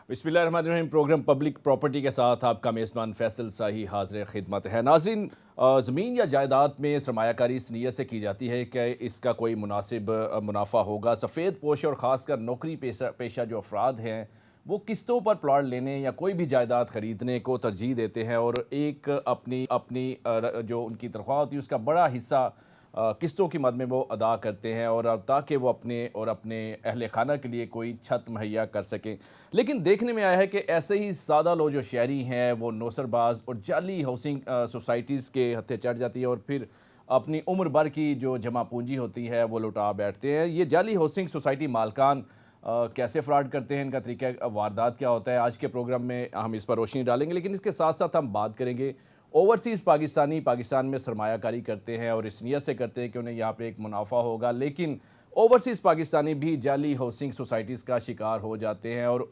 बिस्मिल्लाहिर्रहमानिर्रहीम। Programme public property के साथ आपका मेज़बान फैसल शाही हाज़िर खिदमत है। नाज़रीन, ज़मीन या जायदाद में सरमायाकारी इस नीयत से की जाती है कि इसका कोई मुनासिब मुनाफा होगा। सफ़ेद पोश और ख़ासकर नौकरी पेशा जो अफराद हैं वो किस्तों पर प्लाट लेने या कोई भी जायदाद ख़रीदने को तरजीह देते हैं और एक अपनी अपनी जो उनकी तनख्वाह होती है उसका बड़ा हिस्सा किस्तों की मद में वो अदा करते हैं और ताकि वो अपने अहल खाना के लिए कोई छत मुहैया कर सकें। लेकिन देखने में आया है कि ऐसे ही सादा लोग जो शहरी हैं वो नौसरबाज और जाली हाउसिंग सोसाइटीज़ के हत्थे चढ़ जाती है और फिर अपनी उम्र भर की जो जमा पूंजी होती है वो लुटा बैठते हैं। ये जाली हाउसिंग सोसाइटी मालकान कैसे फ्रॉड करते हैं, इनका तरीका वारदात क्या होता है, आज के प्रोग्राम में हम इस पर रोशनी डालेंगे। लेकिन इसके साथ साथ हम बात करेंगे ओवरसीज़ पाकिस्तानी पाकिस्तान में सरमायाकारी करते हैं और इस नीयत से करते हैं कि उन्हें यहाँ पे एक मुनाफा होगा, लेकिन ओवरसीज़ पाकिस्तानी भी जाली हाउसिंग सोसाइटीज़ का शिकार हो जाते हैं और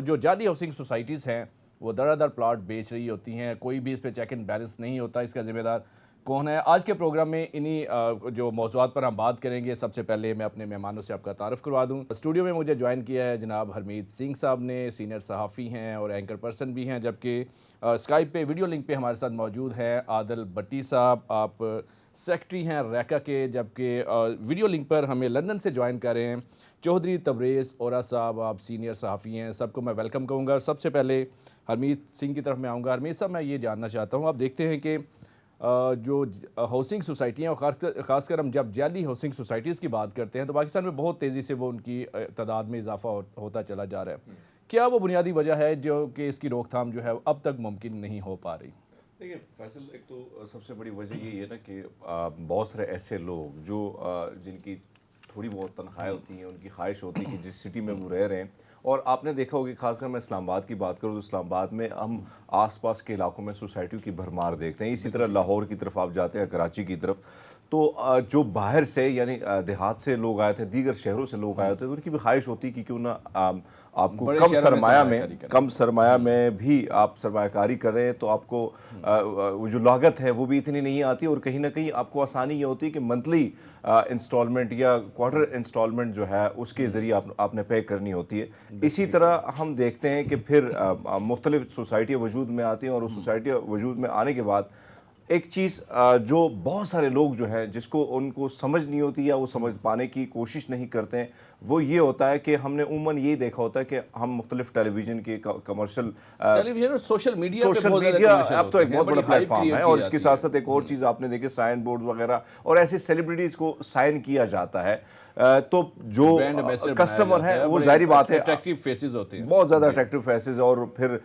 जो जाली हाउसिंग सोसाइटीज़ हैं वो दर प्लाट बेच रही होती हैं। कोई भी इस पर चेक एंड बैलेंस नहीं होता। इसका ज़िम्मेदार कौन है? आज के प्रोग्राम में इन्हीं जो मौज़ूआत पर हम बात करेंगे। सबसे पहले मैं अपने मेहमानों से आपका तारुफ़ करवा दूँ। स्टूडियो में मुझे ज्वाइन किया है जनाब हरमीत सिंह साहब ने, सीनियर सहाफ़ी हैं और एंकर पर्सन भी हैं, जबकि स्काइप पे वीडियो लिंक पे हमारे साथ मौजूद हैं आदिल भट्टी साहब, आप सेक्रेटरी हैं रैका के, जबकि वीडियो लिंक पर हमें लंदन से ज्वाइन कर रहे हैं चौधरी तबरेज़ ओरा साहब, आप सीनियर सहाफ़ी हैं। सबको मैं वेलकम कहूँगा। सबसे पहले हरमीत सिंह की तरफ मैं आऊँगा। हरमीत साहब, मैं ये जानना चाहता हूँ, आप देखते हैं कि जो हाउसिंग सोसाइटियाँ और ख़ासकर हम जब जाली हाउसिंग सोसाइटीज़ की बात करते हैं तो पाकिस्तान में बहुत तेज़ी से वो उनकी तादाद में इजाफा होता चला जा रहा है। क्या वो बुनियादी वजह है जो कि इसकी रोकथाम जो है अब तक मुमकिन नहीं हो पा रही? देखिए फैसल, एक तो सबसे बड़ी वजह यही है ना कि बहुत सारे ऐसे लोग जो जिनकी थोड़ी बहुत तनख्वाहें होती हैं, उनकी ख्वाहिश होती है कि जिस सिटी में वो रह रहे हैं, और आपने देखा होगा खासकर मैं इस्लामाबाद की बात करूँ तो इस्लामाबाद में हम आसपास के इलाकों में सोसाइटियों की भरमार देखते हैं। इसी तरह लाहौर की तरफ आप जाते हैं, कराची की तरफ, तो जो बाहर से यानी देहात से लोग आए थे, दीगर शहरों से लोग आए होते, तो उनकी भी ख्वाहिश होती कि क्यों ना आपको कम सरमाया में भी आप सरमायाकारी कर रहे हैं तो आपको जो लागत है वो भी इतनी नहीं आती और कहीं ना कहीं आपको आसानी ये होती है कि मंथली इंस्टॉलमेंट या क्वार्टर इंस्टॉलमेंट जो है उसके ज़रिए आपने पे करनी होती है। इसी तरह हम देखते हैं कि फिर मुख्तलिफ सोसाइटियाँ वजूद में आती हैं और उस सोसाइटियाँ वजूद में आने के बाद एक चीज़ जो बहुत सारे लोग जो हैं जिसको उनको समझ नहीं होती या वो समझ पाने की कोशिश नहीं करते हैं, वो ये होता है कि हमने उमूमन ये देखा होता है कि हम मुख्तलिफ टेलीविज़न के कमर्शियल टेलीविज़न और सोशल मीडिया अब तो एक बहुत बड़ा प्लेटफॉर्म है। और इसके साथ साथ एक और चीज़ आपने देखी, साइन बोर्ड वगैरह और ऐसे सेलिब्रिटीज़ को साइन किया जाता है, तो जो कस्टमर है वो जाहिर बात है अट्रैक्टिव फेसेस होते हैं, बहुत ज़्यादा अट्रैक्टिव फेसेस, और फिर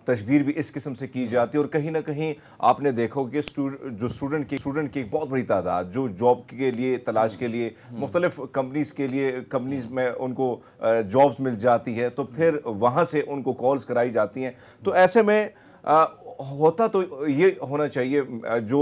तशबीर भी इस किस्म से की जाती है। और कहीं ना कहीं आपने देखो कि स्टूडेंट की एक बहुत बड़ी तादाद जो जॉब के लिए तलाश के लिए मुख्तलिफ कंपनीज में उनको जॉब्स मिल जाती है, तो फिर वहाँ से उनको कॉल्स कराई जाती हैं। तो ऐसे में होता तो ये होना चाहिए, जो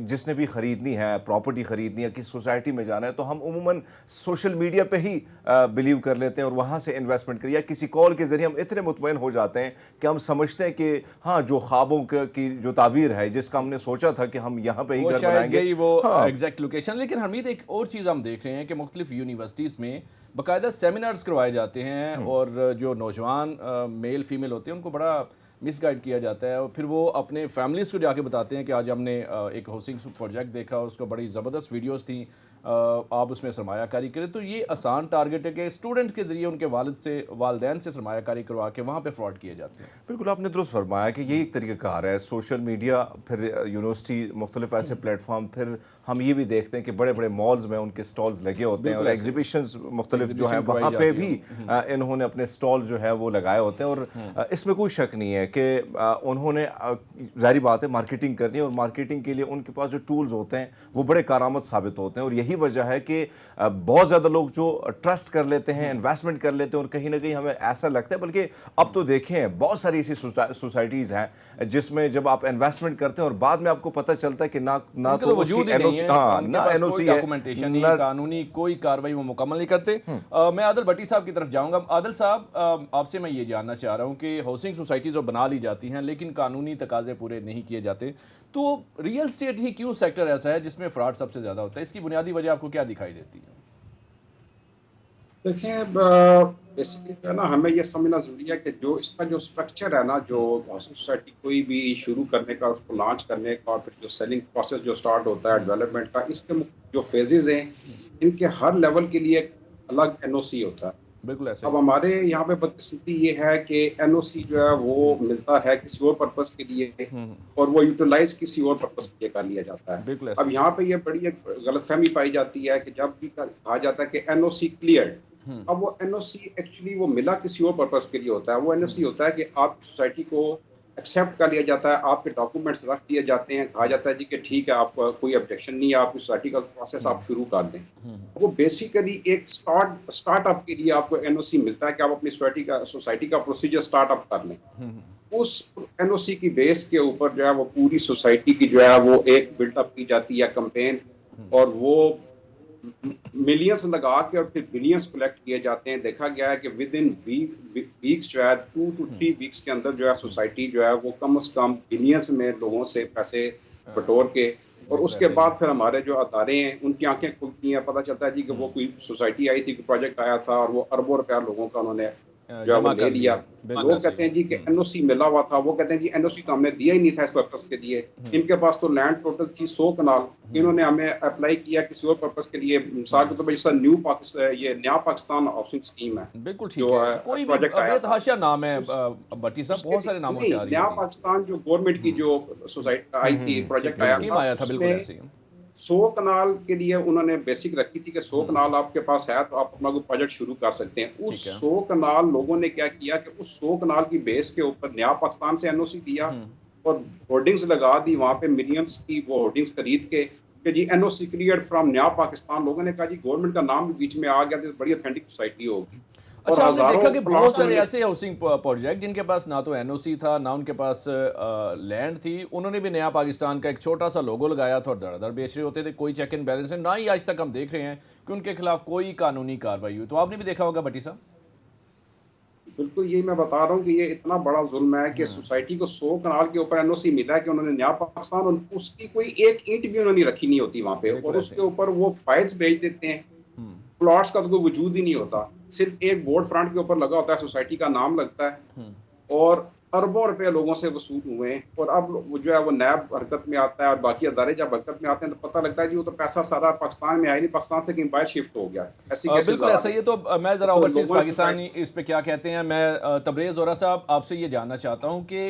जिसने भी ख़रीदनी है, प्रॉपर्टी ख़रीदनी है, किस सोसाइटी में जाना है, तो हम उमूमन सोशल मीडिया पे ही बिलीव कर लेते हैं और वहाँ से इन्वेस्टमेंट करिए, या किसी कॉल के ज़रिए हम इतने मुतमईन हो जाते हैं कि हम समझते हैं कि हाँ, जो ख्वाबों की जो ताबीर है, जिसका हमने सोचा था कि हम यहाँ पे ही घर बनाएंगे, वो एग्जैक्ट लोकेशन। लेकिन हमीद, एक और चीज़ हम देख रहे हैं कि मुख्तलिफ यूनिवर्सिटीज़ में बाकायदा सेमिनार्स करवाए जाते हैं और जो नौजवान मेल फीमेल होते हैं उनको बड़ा मिसगाइड किया जाता है और फिर वो अपने फैमिलीज़ को जाके बताते हैं कि आज हमने एक हाउसिंग प्रोजेक्ट देखा, उसको बड़ी ज़बरदस्त वीडियोस थी, आप उसमें सरमायाकारी करें। तो ये आसान टारगेट है कि स्टूडेंट्स के ज़रिए उनके वालिदैन से सरमायाकारी करवा के वहाँ पे फ्रॉड किए जाते हैं। बिल्कुल आपने दुरुस्त फरमाया कि यही एक तरीका कार है, सोशल मीडिया, फिर यूनिवर्सिटी, मुख्तलिफ ऐसे प्लेटफॉर्म, फिर हम ये भी देखते हैं कि बड़े बड़े मॉल्स में उनके स्टॉल्स लगे होते हैं और एग्जीबिशंस मुख्तलिफ जो है वहाँ पे भी इन्होंने अपने स्टॉल जो है वो लगाए होते हैं। और इसमें कोई शक नहीं है कि उन्होंने ज़ाहिर बात है मार्केटिंग करनी है, और मार्केटिंग के लिए उनके पास जो टूल्स होते हैं वो बड़े कारआमद साबित होते हैं। और यही वजह है कि बहुत ज़्यादा लोग जो ट्रस्ट कर लेते हैं, इन्वेस्टमेंट कर लेते हैं, और कहीं ना कहीं हमें ऐसा लगता है, बल्कि अब तो देखें बहुत सारी ऐसी सोसाइटीज़ हैं जिसमें जब आप इन्वेस्टमेंट करते हैं और बाद में आपको पता चलता है कि ना तो वजूद डॉक्यूमेंटेशन, कानूनी कोई कार्रवाई वो मुकम्मल नहीं करते। मैं आदिल भट्टी साहब की तरफ जाऊंगा। आदिल साहब, आपसे मैं ये जानना चाह रहा हूँ कि हाउसिंग सोसाइटीज़ जो बना ली जाती हैं लेकिन कानूनी तकाजे पूरे नहीं किए जाते, तो रियल स्टेट ही क्यों सेक्टर ऐसा है जिसमें फ्रॉड सबसे ज़्यादा होता है? इसकी बुनियादी वजह आपको क्या दिखाई देती है? देखें, बेसिकली जो है ना, हमें ये समझना ज़रूरी है कि जो इसका जो स्ट्रक्चर है ना, जो हाउसिंग सोसाइटी कोई भी शुरू करने का, उसको लॉन्च करने का, और फिर जो सेलिंग प्रोसेस जो स्टार्ट होता है डेवलपमेंट का, इसके जो फेजेज़ हैं, इनके हर लेवल के लिए एक अलग एनओसी होता है। बिल्कुल ऐसा अब ही है। हमारे यहाँ पे बदकिस्मती ये है कि एनओसी जो है वो मिलता है किसी और पर्पस के लिए, और वो यूटिलाइज किसी और पर्पस के लिए कर लिया जाता है। बिल्कुल ऐसा अब ही यहाँ पे ये बड़ी एक गलतफहमी पाई जाती है कि जब भी कहा जाता है कि एनओसी क्लियर, अब वो एनओसी एक्चुअली वो मिला किसी और पर्पस के लिए होता है। वो एनओसी होता है कि आपकी सोसाइटी को एक्सेप्ट कर लिया जाता है, आपके डॉक्यूमेंट्स रख दिए जाते हैं, कहा जाता है जी कि ठीक है, आपका कोई ऑब्जेक्शन नहीं है, आपकी सोसाइटी का प्रोसेस आप शुरू कर दें। वो बेसिकली एक स्टार्टअप के लिए आपको एनओसी मिलता है कि आप अपनी सोसाइटी का प्रोसीजर स्टार्टअप कर लें। उस एनओसी की बेस के ऊपर जो है वो पूरी सोसाइटी की जो है वो एक बिल्टअप की जाती है कैंपेन, और वो मिलियंस लगा के और फिर बिलियंस कलेक्ट किए जाते हैं। देखा गया है कि विद इन वीक्स जो है 2 to 3 वीक्स के अंदर जो है सोसाइटी जो है वो कम से कम बिलियंस में लोगों से पैसे बटोर के, और बिल्कुल उसके ऐसा ही बाद है। फिर हमारे जो अदारे हैं उनकी आंखें खुलती हैं, पता चलता है जी कि वो कोई सोसाइटी आई थी, कोई प्रोजेक्ट आया था, और वो अरबों रुपया लोगों का उन्होंने जो है वो जमा ले कर लिया। दिया। बिल्कुल लोग ऐसा ही कहते हैं जी कि है। एनओसी मिला हुआ था, वो कहते हैं जी एनओसी तो हमने दिया ही नहीं था इस पर्पस के लिए। इनके पास तो लैंड टोटल थी 100 कनाल, इन्होंने हमें अप्लाई किया किसी और पर्पस के लिए। मिसाल के तौर पर जैसा न्यू पाकिस्तान, ये नया पाकिस्तान हाउसिंग स्कीम है बिल्कुल ठीक जो है। कोई भी प्रोजेक्ट आया था, बेतहाशा नाम है उस भट्टी साहब, उसके बहुत सारे नामों से नहीं, आ रही नया होती है। पाकिस्तान जो गवर्नमेंट की जो सोसाइटी आई थी, ठीक प्रोजेक्ट है, आया स्कीम था, आया था, बिल्कुल उसमें ऐसे ही। 100 कनाल के लिए उन्होंने बेसिक रखी थी कि 100 कनाल आपके पास है तो आप अपना कोई प्रोजेक्ट शुरू कर सकते हैं। उस ठीक है। 100 कनाल लोगों ने क्या किया कि उस 100 कनाल की बेस के ऊपर नया पाकिस्तान से एनओसी दिया, और होर्डिंग्स लगा दी वहां पे, मिलियंस की वो होर्डिंग्स खरीद के कि जी एनओसी क्लियर फ्रॉम नया पाकिस्तान। लोगों ने कहा जी गवर्नमेंट का नाम भी बीच में आ गया तो बड़ी ऑथेंटिक सोसाइटी होगी, और अच्छा, आपने हजारों देखा कि बहुत प्लॉट्स सारे उन्होंने। ऐसे हाउसिंग प्रोजेक्ट जिनके पास ना तो एनओसी था, ना उनके पास लैंड थी, उन्होंने भी नया पाकिस्तान का एक छोटा सा लोगो लगाया था और धड़ाधड़ बेच रहे होते थे। कोई चेक एंड बैलेंस है ना, ही आज तक हम देख रहे हैं कि उनके खिलाफ कोई कानूनी कार्रवाई हुई। तो आपने भी देखा होगा भट्टी साहब। बिल्कुल यही मैं बता रहा हूँ कि ये इतना बड़ा जुल्म है कि सोसाइटी को 100 कनाल के ऊपर एनओसी मिला है कि उन्होंने नया पाकिस्तान, उसकी कोई एक ईंट भी उन्होंने रखी नहीं होती वहां पे, बिल्कुल और ऐसे उसके ही। ऊपर वो फाइल्स भेज देते हैं। प्लॉट्स का तो कोई वजूद ही नहीं होता, सिर्फ एक बोर्ड फ्रंट के ऊपर लगा होता है, सोसाइटी का नाम लगता है, और अरबों रुपए लोगों से वसूल हुए हैं। और अब वो जो है वो नैब हरकत में आता है, और बाकी अदारे जब हरकत में आते हैं तो पता लगता है जी वो तो पैसा सारा पाकिस्तान में आया नहीं, पाकिस्तान से कहीं बाहर शिफ्ट हो गया। ऐसी केसेस बिल्कुल आ ऐसा रहे ही है। हैं। तो मैं ज़रा तो ओवरसीज़ लोगों ने पाकिस्तानी सोसाइटी इस पे क्या कहते हैं, मैं तबरेज़ ज़ोरा साहब आपसे ये जानना चाहता हूँ कि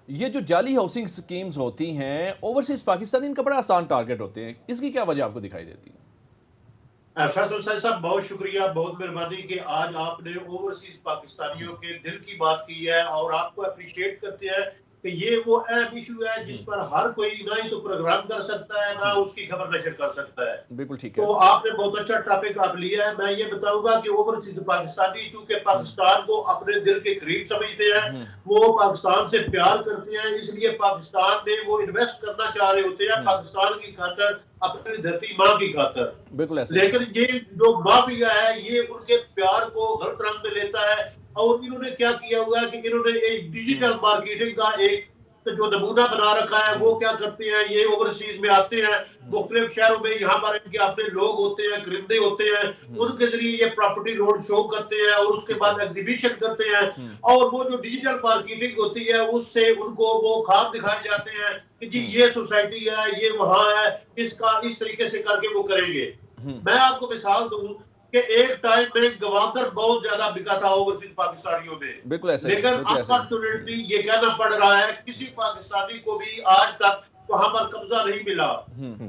ये जो जाली हाउसिंग स्कीम्स होती हैं, ओवरसीज़ पाकिस्तानी इनका बड़ा आसान टारगेट होते हैं, इसकी क्या वजह आपको दिखाई देती है? फैसल सर साहब, बहुत शुक्रिया, बहुत मेहरबानी कि आज आपने ओवरसीज पाकिस्तानियों के दिल की बात की है, और आपको अप्रिशिएट करते हैं कि ये वो अहम इशू है जिस पर हर कोई ना ही तो प्रोग्राम कर सकता है, ना उसकी खबर नशर कर सकता है। बिल्कुल ठीक तो है। आपने बहुत अच्छा टॉपिक आप लिया है। मैं ये बताऊंगा कि ओवरसीज पाकिस्तानी चूंकि पाकिस्तान को अपने दिल के करीब समझते हैं, वो पाकिस्तान से प्यार करते हैं, इसलिए पाकिस्तान में वो इन्वेस्ट करना चाह रहे होते हैं, पाकिस्तान की खातर, अपनी धरती माँ की खातर। बिल्कुल ऐसे ही। लेकिन ये जो माफिया है ये उनके प्यार को गलत रंग में लेता है, और इन्होंने क्या किया हुआ है कि इन्होंने एक डिजिटल मार्केटिंग का एक जो नमूना बना रखा है। वो क्या करते हैं, ये ओवरसीज में आते हैं, मुख्तलिफ शहरों में, यहाँ पर इनके अपने लोग होते हैं, खरीदे होते हैं, उनके जरिए ये प्रॉपर्टी रोड शो करते हैं, और उसके बाद एग्जीबिशन करते हैं, और वो जो डिजिटल मार्केटिंग होती है उससे उनको वो ख्वाब दिखाए जाते हैं कि जी ये सोसाइटी है, ये वहां है, इसका इस तरीके से करके वो करेंगे। मैं आपको मिसाल दूं कि एक टाइम में गवादर बहुत ज्यादा बिका था ओवरसीज पाकिस्तानियों में, बिल्कुल ऐसे ही। लेकिन बिल्कुल ऐसे ही। अनफॉर्चुनेटली ये कहना पड़ रहा है किसी पाकिस्तानी को भी आज तक वहां पर कब्जा नहीं मिला।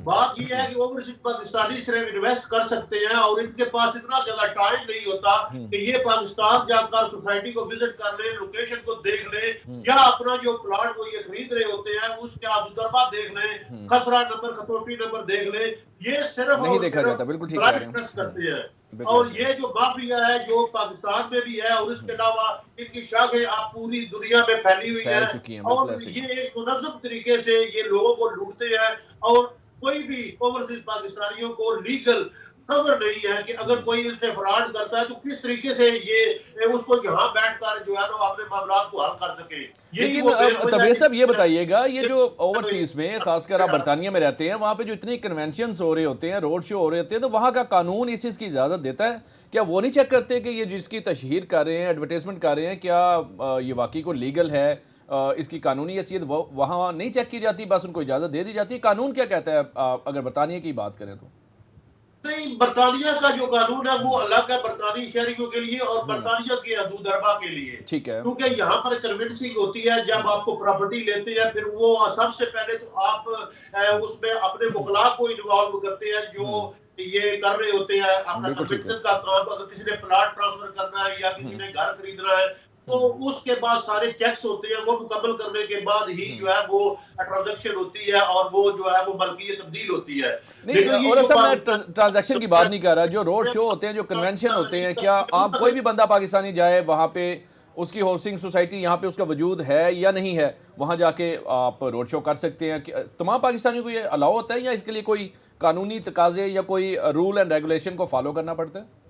बात ये है कि ओवरसीज पाकिस्तानी सिर्फ इन्वेस्ट कर सकते हैं, और इनके पास इतना ज्यादा टाइम नहीं होता कि ये पाकिस्तान जाकर सोसाइटी को विजिट कर ले, लोकेशन को देख ले, या अपना जो प्लाट वो ये खरीद रहे होते हैं उसके आप तजर्बा देख ले, खसरा नंबर, खतौटी नंबर देख ले। ये सिर्फ नहीं और देखा सिर्फ जाता, बिल्कुल ठीक कह रहे ब्लाइंड हैं। ट्रस्ट करते हैं। बिल्कुल और ऐसे ये जो माफिया है जो पाकिस्तान में भी है, और इसके अलावा इनकी शाखें आप पूरी दुनिया में फैली हुई फैल है, चुकी हैं। बिल्कुल और ऐसे ही। ये एक मुनज़्ज़म तरीके से ये लोगों को लूटते हैं, और कोई भी ओवरसीज पाकिस्तानियों को लीगल खबर नहीं है कि अगर कोई इनसे फ्रॉड करता है तो किस तरीके से ये उसको यहाँ बैठकर जो है ना अपने मामलात को हल कर सके। यही लेकिन वो बेवजह तबरेज़ साहब ये की- बताइएगा, ये जो ओवरसीज़ में खासकर आप बरतानिया में रहते हैं, वहाँ पे जो इतने कन्वेंशंस हो रहे होते हैं, रोड शो हो रहे होते हैं, तो वहाँ का कानून इस चीज़ की इजाज़त देता है? क्या वो नहीं चेक करते कि ये जिसकी तशहीर कर रहे हैं, एडवर्टाइजमेंट कर रहे हैं, क्या ये वाकई को लीगल है, इसकी कानूनी हैसियत वहाँ नहीं चेक की जाती, बस उनको इजाज़त दे दी जाती है? कानून क्या कहता है अगर बरतानिया की बात करें तो? नहीं, बरतानिया का जो कानून है वो अलग है बरतानी शहरियों के लिए और बरतानिया के हदूदरबा के लिए। ठीक है। क्योंकि यहाँ पर कन्विंसिंग होती है जब आपको प्रॉपर्टी लेते हैं, फिर वो सबसे पहले तो आप उसमें अपने वकला को इन्वॉल्व करते हैं जो ये कर रहे होते हैं अपना बिल्कुल ठीक है। कन्विंसन का काम। अगर किसी ने प्लाट ट्रांसफर करना है या किसी ने घर खरीदना है तो उसके बाद सारे चेक्स होते हैं, वो मुकम्मल करने के बाद ही जो है वो ट्रांजैक्शन होती है और वो जो है वो मलकियत तब्दील होती है। लेकिन नहीं, ये और जो सब मैं पाकिस्तान- ट्रांजैक्शन की बात नहीं कर रहा, जो रोड शो होते हैं, जो कन्वेंशन होते हैं, क्या आप कोई भी बंदा पाकिस्तानी जाए वहाँ पे, उसकी हाउसिंग सोसाइटी यहाँ पे उसका वजूद है या नहीं है, वहाँ जाके आप रोड शो कर सकते हैं? तमाम पाकिस्तानियों को ये अलाउ होता है या इसके लिए कोई कानूनी तकाजे या कोई रूल एंड रेगुलेशन को फॉलो करना पड़ता है?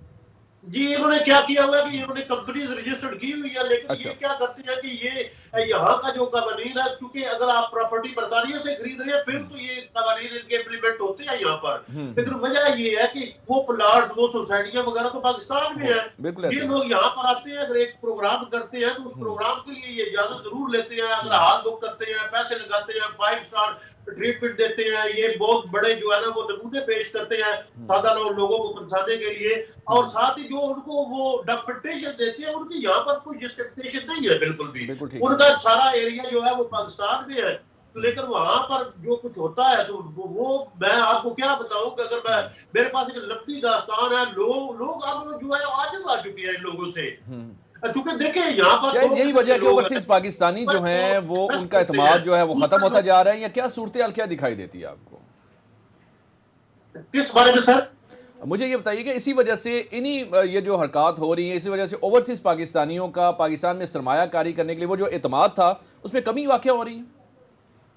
जी, इन्होंने क्या किया हुआ है कि इन्होंने कंपनीज रजिस्टर्ड की हुई है, लेकिन अच्छा। ये क्या करते हैं कि ये यहाँ का जो कवानीन है, क्योंकि अगर आप प्रॉपर्टी बरतानिया से खरीद रहे हैं फिर तो ये कवानीन इनके इम्प्लीमेंट होते हैं यहाँ पर। लेकिन वजह ये है कि वो प्लाट्स, वो सोसाइटियां वगैरह तो पाकिस्तान में है। बिल्कुल ये ऐसे। लोग यहाँ पर आते हैं, अगर एक प्रोग्राम करते हैं तो उस प्रोग्राम के लिए ये इजाजत जरूर लेते हैं। अगर हाथ बुक करते हैं, पैसे लगाते हैं, 5 स्टार ट्रीटमेंट देते हैं, ये बहुत बड़े जो है ना वो नमूने पेश करते हैं सादा लोगों को पहुंचाने के लिए, और साथ ही जो उनको वो डॉक्यूमेंटेशन देते हैं उनकी यहाँ पर कोई जस्टिफिकेशन नहीं है बिल्कुल भी। बिल्कुल ठीक है। उनका सारा एरिया जो है वो पाकिस्तान में है, लेकिन वहां पर जो कुछ होता है तो वो मैं आपको क्या बताऊं कि अगर मैं मेरे पास एक लंबी दास्तान है। लोग अब जो है आजिज़ आ चुके हैं इन लोगों से, क्योंकि देखें यहाँ पर शायद दो यही किस्म वजह के कि लोग ओवरसीज हैं। पाकिस्तानी जो हैं वो उनका एतमाद जो है वो ख़त्म होता जा रहा है, या क्या सूरत हाल क्या दिखाई देती है आपको? किस बारे में सर? मुझे ये बताइए कि इसी वजह से इन्हीं ये जो हरकत हो रही है, इसी वजह से ओवरसीज पाकिस्तानियों का पाकिस्तान में सरमायाकारी करने के लिए वो जो एतमाद था उसमें कमी वाक़या हो रही है?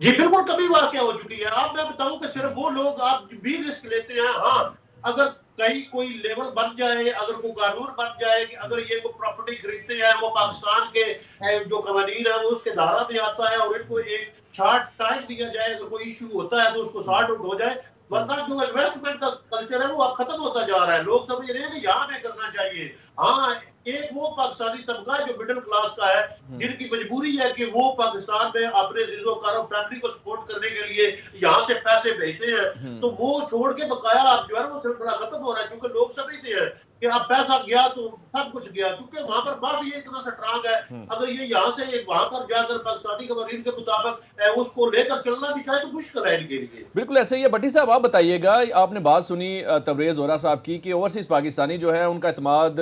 जी बिल्कुल, कभी वाक़या हो चुकी है। आप मैं बताऊं कि सिर्फ वो लोग आप भी रिस्क लेते हैं। हाँ, अगर कहीं कोई लेवल बन जाए, अगर कोई कानून बन जाए कि अगर ये कोई प्रॉपर्टी खरीदते हैं वो पाकिस्तान के जो कवानीन है वो उसके धारा में आता है और इनको एक शॉर्ट टाइम दिया जाए, अगर कोई इशू होता है तो उसको सॉर्ट आउट हो जाए। वरना जो इन्वेस्टमेंट का कल्चर है वो अब खत्म होता जा रहा है। लोग समझ रहे हैं कि यहाँ पे करना चाहिए। हाँ, एक वो पाकिस्तानी तबका जो मिडिल क्लास का है, जिनकी मजबूरी है कि वो पाकिस्तान में अपने रिजोकारों फैमिली को सपोर्ट करने के लिए यहाँ से पैसे भेजते हैं, तो वो छोड़ के बकाया आप जो है वो सिलसिला खत्म हो रहा है। क्योंकि लोग समझते हैं कि अब पैसा गया तो सब कुछ गया, क्योंकि वहां पर बस ये इतना स्ट्रांग है। अगर ये यहाँ से वहां पर जाकर पाकिस्तानी कवानीन के मुताबिक उसको लेकर चलना भी चाहे तो मुश्किल है इनके लिए। बिल्कुल ऐसे ही है। भट्टी साहब आप बताइएगा, आपने बात सुनी तबरेज़ ज़ोहरा साहब की कि ओवरसीज़ पाकिस्तानी जो है उनका एतमाद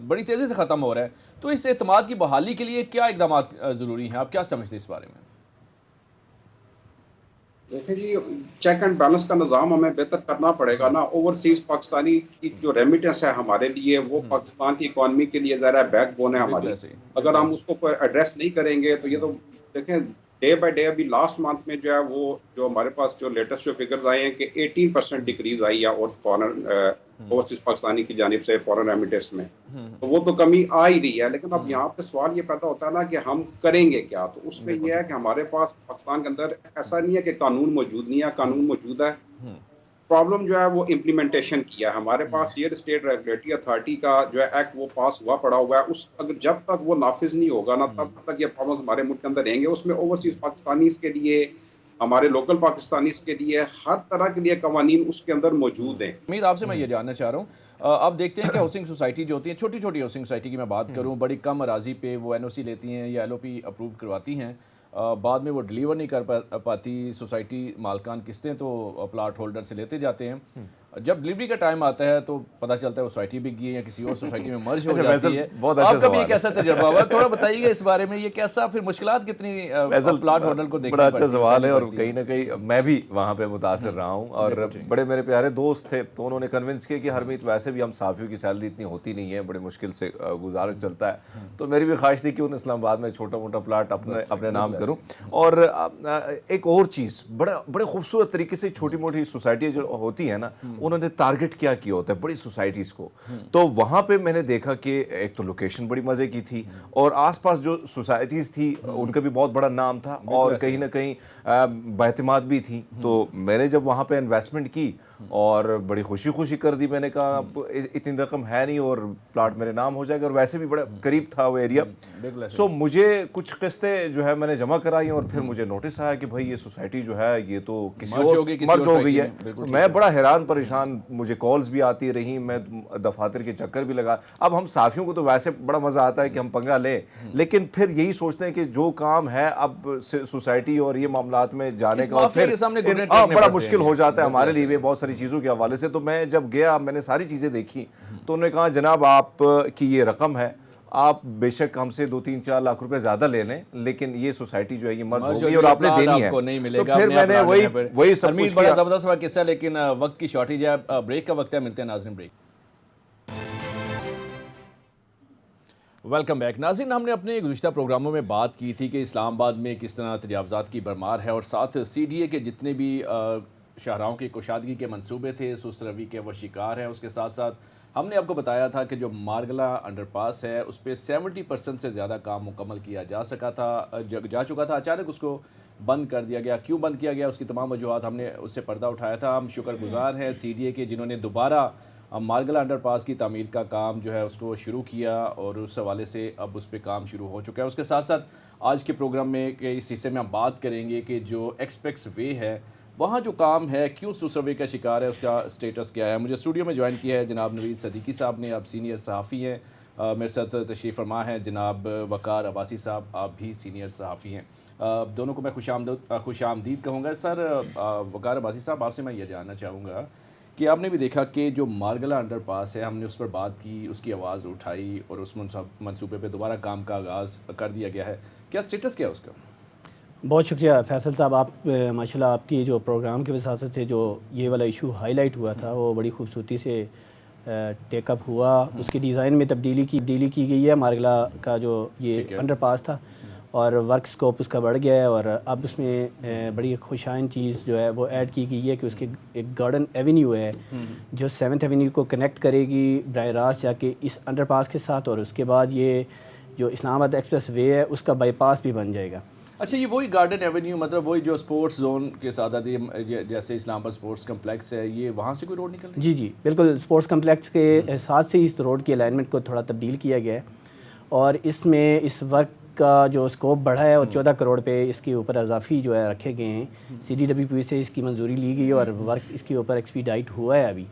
बड़ी तेज़ी से ख़त्म हो रहा है, तो इस एतमाद की बहाली के लिए क्या इक़दाम ज़रूरी हैं? आप क्या समझते हैं इस बारे में? देखें जी, चेक एंड बैलेंस का निज़ाम हमें बेहतर करना पड़ेगा ना। ओवरसीज पाकिस्तानी की जो रेमिटेंस है हमारे लिए, वो पाकिस्तान की इकॉनमी के लिए ज़रा बैकबोन है हमारी। ऐसे ही। अगर हम उसको एड्रेस नहीं करेंगे तो ये तो देखें डे बाय डे, अभी लास्ट मंथ में जो है वो जो हमारे पास जो लेटेस्ट जो फिगर्स आए हैं कि 18% डिक्रीज आई है और फॉरेन ओवरसीज पाकिस्तानी की जानिब से फॉरेन रेमिटेंस में, तो वो तो कमी आ ही रही है। लेकिन अब यहाँ पे सवाल ये पैदा होता है ना कि हम करेंगे क्या। तो उसमें यह है कि हमारे पास पाकिस्तान के अंदर ऐसा नहीं है कि कानून मौजूद नहीं है, कानून मौजूद है। प्रॉब्लम जो है वो इम्प्लीमेंटेशन की है। हमारे पास रियल एस्टेट रेगुलेटरी अथॉरिटी का जो है एक्ट वो पास हुआ पड़ा हुआ है, उस अगर जब तक वो नाफिज नहीं होगा ना तब तक ये प्रॉब्लम्स हमारे मुल्क के अंदर रहेंगे। उसमें ओवरसीज पाकिस्तानीज के लिए, हमारे लोकल पाकिस्तानीज के लिए, हर तरह के लिए कवानीन उसके अंदर मौजूद हैं। उम्मीद आपसे मैं ये जानना चाह रहा हूँ, अब देखते हैं कि हाउसिंग सोसाइटी जो होती है, छोटी छोटी हाउसिंग सोसाइटी की मैं बात करूँ, बड़ी कम अराजी पे वो NOC लेती हैं या LOP अप्रूव करवाती हैं, बाद में वो डिलीवर नहीं कर पाती सोसाइटी मालकान किस्तें तो प्लाट होल्डर से लेते जाते हैं। जब डिलीवरी का टाइम आता है तो पता चलता है वो सोसाइटी बिक गई है या किसी और सोसाइटी में मर्ज हो जाती है। आपका भी एक ऐसा तजर्बा हुआ, थोड़ा बताइएगा इस बारे में, ये कैसा फिर मुश्किलात कितनी प्लाट होल्डर को देखनी बड़ा अच्छा पड़ती है, सवाल है। और पड़ती कहीं ना कहीं मैं भी वहाँ पे मुतासर रहा हूँ, और बड़े मेरे प्यारे दोस्त थे तो उन्होंने कन्विंस किया कि हरमीत वैसे भी हम साफ़ियों की सैलरी इतनी होती नहीं है, बड़े मुश्किल से गुजारा चलता है, तो मेरी भी ख्वाहिश थी कि उन इस्लामाबाद में छोटा मोटा प्लाट अपने नाम करूँ। और एक और चीज़, बड़े खूबसूरत तरीके से छोटी मोटी सोसाइटी जो होती है ना, उन्होंने टारगेट क्या किया होता है बड़ी सोसाइटीज़ को। तो वहाँ पे मैंने देखा कि एक तो लोकेशन बड़ी मज़े की थी और आसपास जो सोसाइटीज़ थी उनका भी बहुत बड़ा नाम था और कहीं ना कहीं बाएतिमाद भी थी। तो मैंने जब वहाँ पे इन्वेस्टमेंट की और बड़ी खुशी खुशी कर दी, मैंने कहा अब इतनी रकम है नहीं और प्लाट मेरे नाम हो जाएगा और वैसे भी बड़ा करीब था वो एरिया। सो मुझे कुछ किस्तें जो है मैंने जमा कराई और फिर मुझे नोटिस आया कि भाई ये सोसाइटी जो है ये तो किसी और मर्ज हो गई है। मैं बड़ा हैरान परेशान, मुझे कॉल्स भी आती रही, मैं दफातर के चक्कर भी लगा। अब हम साफियों को तो वैसे बड़ा मजा आता है कि हम पंगा लें, लेकिन फिर यही सोचते हैं कि जो काम है अब सोसाइटी और ये मामलात में जाने का फिर बड़ा मुश्किल हो जाता है हमारे लिए बहुत सारी चीज़ों के हवाले से। तो मैं जब गया मैंने सारी चीज़ें देखी तो उन्होंने कहा जनाब आप की ये रकम है, आप बेशक हमसे 2-3-4 लाख रुपए ज़्यादा ले लें, लेकिन ये सोसाइटी जो है ये मर्ज हो गई और आपने देनी है। आपको नहीं मिलेगा। तो फिर मैंने वही सब कुछ बड़ा ज़बरदस्त हुआ किस्सा, लेकिन वक्त की शॉर्टेज है, ब्रेक का वक्त है, मिलते हैं नाज़रीन ब्रेक। वेलकम बैक नाज़रीन, हमने अपने गुज़िश्ता प्रोग्रामों में बात की थी कि इस्लामाबाद में किस तरह तजावज़ात की भरमार है और साथ CDA के जितने भी शाहराहों की कुशादगी के मंसूबे थे सुस्त रवि के वो शिकार हैं। उसके साथ साथ हमने आपको बताया था कि जो मारगला अंडरपास है उस पर 70% से ज़्यादा काम मुकम्मल किया जा चुका था, अचानक उसको बंद कर दिया गया। क्यों बंद किया गया उसकी तमाम वजूहात हमने उससे पर्दा उठाया था। हम शुक्रगुजार हैं CDA के जिन्होंने दोबारा मारगला अंडरपास की तामीर का काम जो है उसको शुरू किया और उस हवाले से अब उस पर काम शुरू हो चुका है। उसके साथ साथ आज के प्रोग्राम में के इस हिस्से में हम बात करेंगे कि जो एक्सप्रेस वे है वहाँ जो काम है क्यों सुसरवे का शिकार है, उसका स्टेटस क्या है। मुझे स्टूडियो में ज्वाइन किया है जनाब नवीद सदीकी साहब ने, आप सीनियर सहाफ़ी हैं। मेरे साथ तशरीफ़ फरमा है जनाब वकार अब्बासी साहब, आप भी सीनियर सहाफ़ी हैं। दोनों को मैं खुश आमदीद कहूँगा। सर वकार अब्बासी साहब, आपसे मैं ये जानना चाहूँगा कि आपने भी देखा कि जो मारगला अंडरपास है हमने उस पर बात की, उसकी आवाज़ उठाई और उस मनसूबे पे दोबारा काम का आगाज़ कर दिया गया है, क्या स्टेटस क्या है उसका? बहुत शुक्रिया फैसल साहब, आप माशाल्लाह आपकी जो प्रोग्राम की वसात से जो ये वाला इशू हाईलाइट हुआ था वो बड़ी खूबसूरती से टेकअप हुआ। उसकी डिज़ाइन में तब्दीली की गई है। मारगला का जो ये अंडरपास था और वर्क स्कोप उसका बढ़ गया है और अब उसमें बड़ी खुशाइन चीज़ जो है वो ऐड की गई है कि उसके एक गार्डन एवेन्यू है जो 7th एवेन्यू को कनेक्ट करेगी बराह रास्त जाके इस अंडरपास के साथ, और उसके बाद ये जो इस्लामाबाद एक्सप्रेस वे है उसका बाईपास भी बन जाएगा। अच्छा, ये वही गार्डन एवेन्यू मतलब वही जो स्पोर्ट्स जोन के साथ आती है, जैसे इस्लामाबाद स्पोर्ट्स कम्प्लेक्स है, ये वहाँ से कोई रोड निकल रही है? जी बिल्कुल, स्पोर्ट्स कम्प्लेक्स के साथ से इस रोड की अलाइनमेंट को थोड़ा तब्दील किया गया है और इसमें इस वर्क का जो स्कोप बढ़ा है और 14 करोड़ पे इसके ऊपर अजाफी जो है रखे गए हैं। CDWP से इसकी मंजूरी ली गई और वर्क इसके ऊपर एक्सपीडाइट हुआ है अभी।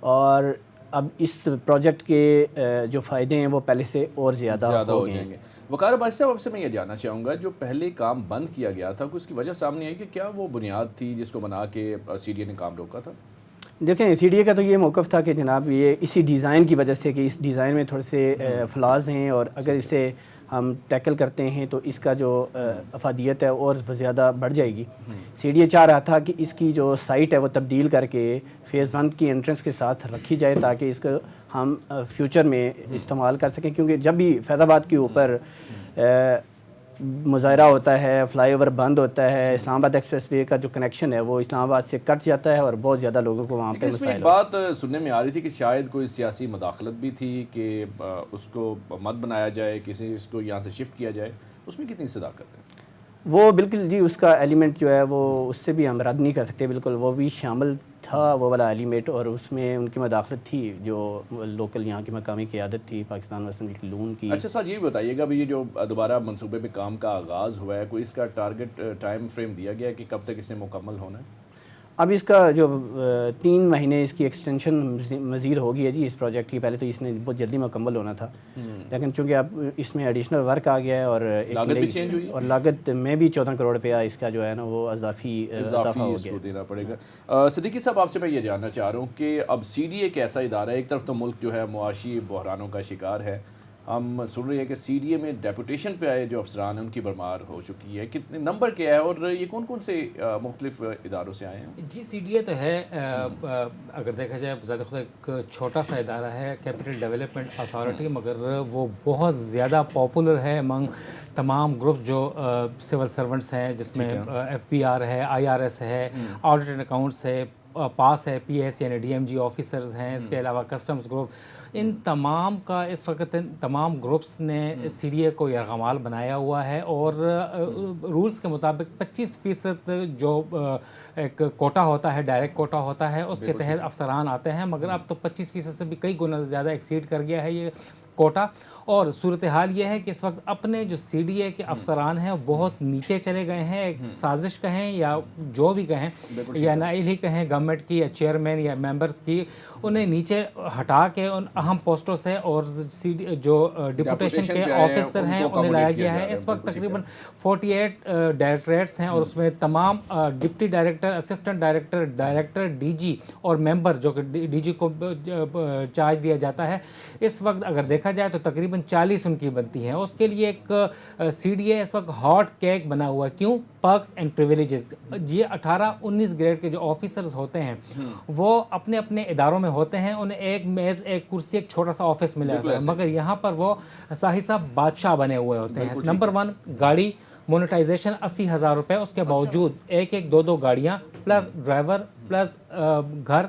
और अब इस प्रोजेक्ट के जो फ़ायदे हैं वो पहले से और ज़्यादा हो जाएंगे। वकार अब्बासी साहब, आपसे मैं ये जानना चाहूँगा जो पहले काम बंद किया गया था उसकी वजह सामने आई कि क्या वो बुनियाद थी जिसको बना के CDA ने काम रोका था? देखें, CDA का तो ये मौक़िफ़ था कि जनाब ये इसी डिज़ाइन की वजह से कि इस डिज़ाइन में थोड़े से फ्लाज हैं और अगर इसे हम टैकल करते हैं तो इसका जो अफादियत है और ज़्यादा बढ़ जाएगी। CDA चाह रहा था कि इसकी जो साइट है वो तब्दील करके फ़ेज़ 1 की एंट्रेंस के साथ रखी जाए ताकि इसको हम फ्यूचर में इस्तेमाल कर सकें, क्योंकि जब भी फैज़ाबाद के ऊपर मुजाहरा होता है, फ्लाईओवर बंद होता है, इस्लामाबाद एक्सप्रेस वे का जो कनेक्शन है वो इस्लामाबाद से कट जाता है और बहुत ज़्यादा लोगों को वहाँ पे इसमें एक बात सुनने में आ रही थी कि शायद कोई सियासी मदाखलत भी थी कि उसको मत बनाया जाए, किसी इसको यहाँ से शिफ्ट किया जाए, उसमें कितनी सदाकत है? वो बिल्कुल जी, उसका एलिमेंट जो है वो उससे भी हम रद्द नहीं कर सकते, बिल्कुल वो भी शामिल था वो वाला एलिमेंट और उसमें उनकी मदाखलत थी जो लोकल यहाँ की मकामी क़यादत थी पाकिस्तान वेस्टर्न लीग नून की। अच्छा सर, ये बताइएगा भी ये जो दोबारा मंसूबे पे काम का आगाज़ हुआ है, कोई इसका टारगेट टाइम फ्रेम दिया गया है कि कब तक इसने मुकम्मल होना है? अब इसका जो 3 महीने इसकी एक्सटेंशन मज़ीद होगी है जी इस प्रोजेक्ट की। पहले तो इसने बहुत जल्दी मुकम्मल होना था, लेकिन चूँकि अब इसमें एडिशनल वर्क आ गया है और लागत भी चेंज हुई और लागत में भी 14 करोड़ रुपया इसका जो है ना वो इजाफा हो गया, देना पड़ेगा। सदीकी साहब, आपसे मैं ये जानना चाह रहा हूँ कि अब CDA एक ऐसा इदारा है, एक तरफ तो मुल्क जो है मुआशी बहरानों का शिकार है, हम सुन रहे हैं कि CDA में डेपुटेशन पे आए जो अफसरान हैं उनकी भरमार हो चुकी है, कितने नंबर क्या है और ये कौन कौन से मुख्तलिफ इदारों से आए हैं? जी CDA तो है अगर देखा जाए ज़्यादा खुद एक छोटा सा इदारा है, कैपिटल डेवलपमेंट अथॉरिटी, मगर वो बहुत ज़्यादा पॉपुलर है अमंग तमाम ग्रुप्स जो सिविल सर्वेंट्स हैं, जिसमें FBR है, IRS है, ऑडिट एंड अकाउंट्स है, पास है, PS यानी DMG ऑफिसर्स हैं, इसके अलावा कस्टम्स ग्रुप, इन तमाम का इस वक्त तमाम ग्रुप्स ने CDA को यरगमाल बनाया हुआ है और रूल्स के मुताबिक 25% जो एक कोटा होता है, डायरेक्ट कोटा होता है, उसके तहत अफसरान आते हैं, मगर अब तो 25% से भी कई गुना ज़्यादा एक्सीड कर गया है ये कोटा। और सूरत हाल ये है कि इस वक्त अपने जो CDA के अफसरान हैं बहुत नीचे चले गए हैं, एक साजिश कहें या जो भी कहें, या नाइल ही कहें गवर्नमेंट की या चेयरमैन या मेंबर्स की, उन्हें नीचे हटा के उन अहम पोस्टों से और जो डिप्यूटेशन के ऑफिसर हैं उन्हें लाया गया है। इस वक्त तकरीबन 48 डायरेक्टरेट्स हैं और उसमें तमाम deputy director, assistant director, director, DG और मेंबर जो कि DG को चार्ज दिया जाता है, इस वक्त अगर देखा जाए तो तकरीबन 40 उनकी बनती हैं। उसके लिए एक CDA इस वक्त हॉट केक बना हुआ है। क्यों? Perks and privileges. ये 18-19 ग्रेड के जो ऑफिसर्स होते हैं वो अपने अपने इदारों में होते हैं, उन्हें एक मेज़, एक कुर्सी, एक छोटा सा ऑफिस मिला जाता है, मगर यहाँ पर वो साहिब साहब बादशाह बने हुए होते हैं। नंबर 1 गाड़ी मोनेटाइजेशन 80,000 रुपये, उसके बावजूद एक 2 गाड़ियाँ प्लस ड्राइवर प्लस घर,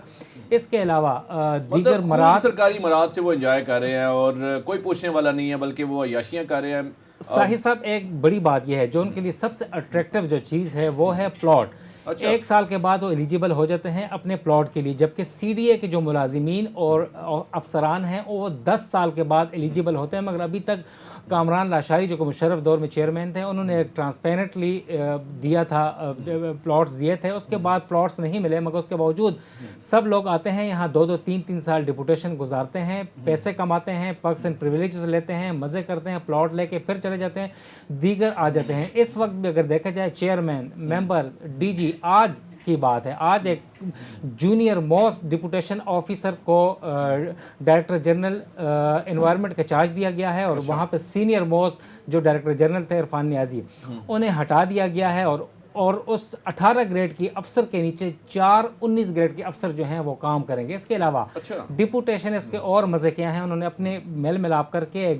इसके अलावा दीगर मराद, सरकारी मराद से वो एंजॉय कर रहे हैं और कोई पूछने वाला नहीं है, बल्कि वो अय्याशियाँ कर रहे हैं। साहिब साहब एक बड़ी बात यह है जो उनके लिए सबसे अट्रैक्टिव जो चीज़ है वो है प्लॉट। अच्छा। 1 साल के बाद वो एलिजिबल हो जाते हैं अपने प्लॉट के लिए, जबकि CDA के जो मुलाजिमीन और अफसरान हैं वो 10 साल के बाद एलिजिबल होते हैं। मगर अभी तक कामरान लाशारी जो कि मुशर्रफ दौर में चेयरमैन थे, उन्होंने एक ट्रांसपेरेंटली दिया था, प्लॉट्स दिए थे, उसके बाद प्लॉट्स नहीं मिले, मगर उसके बावजूद सब लोग आते हैं यहाँ 2-2, 3-3 साल डिप्यूटेशन गुजारते हैं, पैसे कमाते हैं, पर्क्स एंड प्रिविलेजेस लेते हैं, मज़े करते हैं, प्लॉट लेके फिर चले जाते हैं, दीगर आ जाते हैं। इस वक्त भी अगर देखा जाए चेयरमैन, मेंबर, DG, आज की बात है, आज एक जूनियर मोस्ट डिप्यूटेशन ऑफिसर को डायरेक्टर जनरल एनवायरनमेंट का चार्ज दिया गया है और वहाँ पे सीनियर मोस्ट जो डायरेक्टर जनरल थे इरफान नियाजी, उन्हें हटा दिया गया है और उस 18 ग्रेड की अफसर के नीचे 19 ग्रेड के अफसर जो हैं वो काम करेंगे। इसके अलावा डिप्यूटेशन इसके और मज़े क्या हैं, उन्होंने अपने मेल मिलाप करके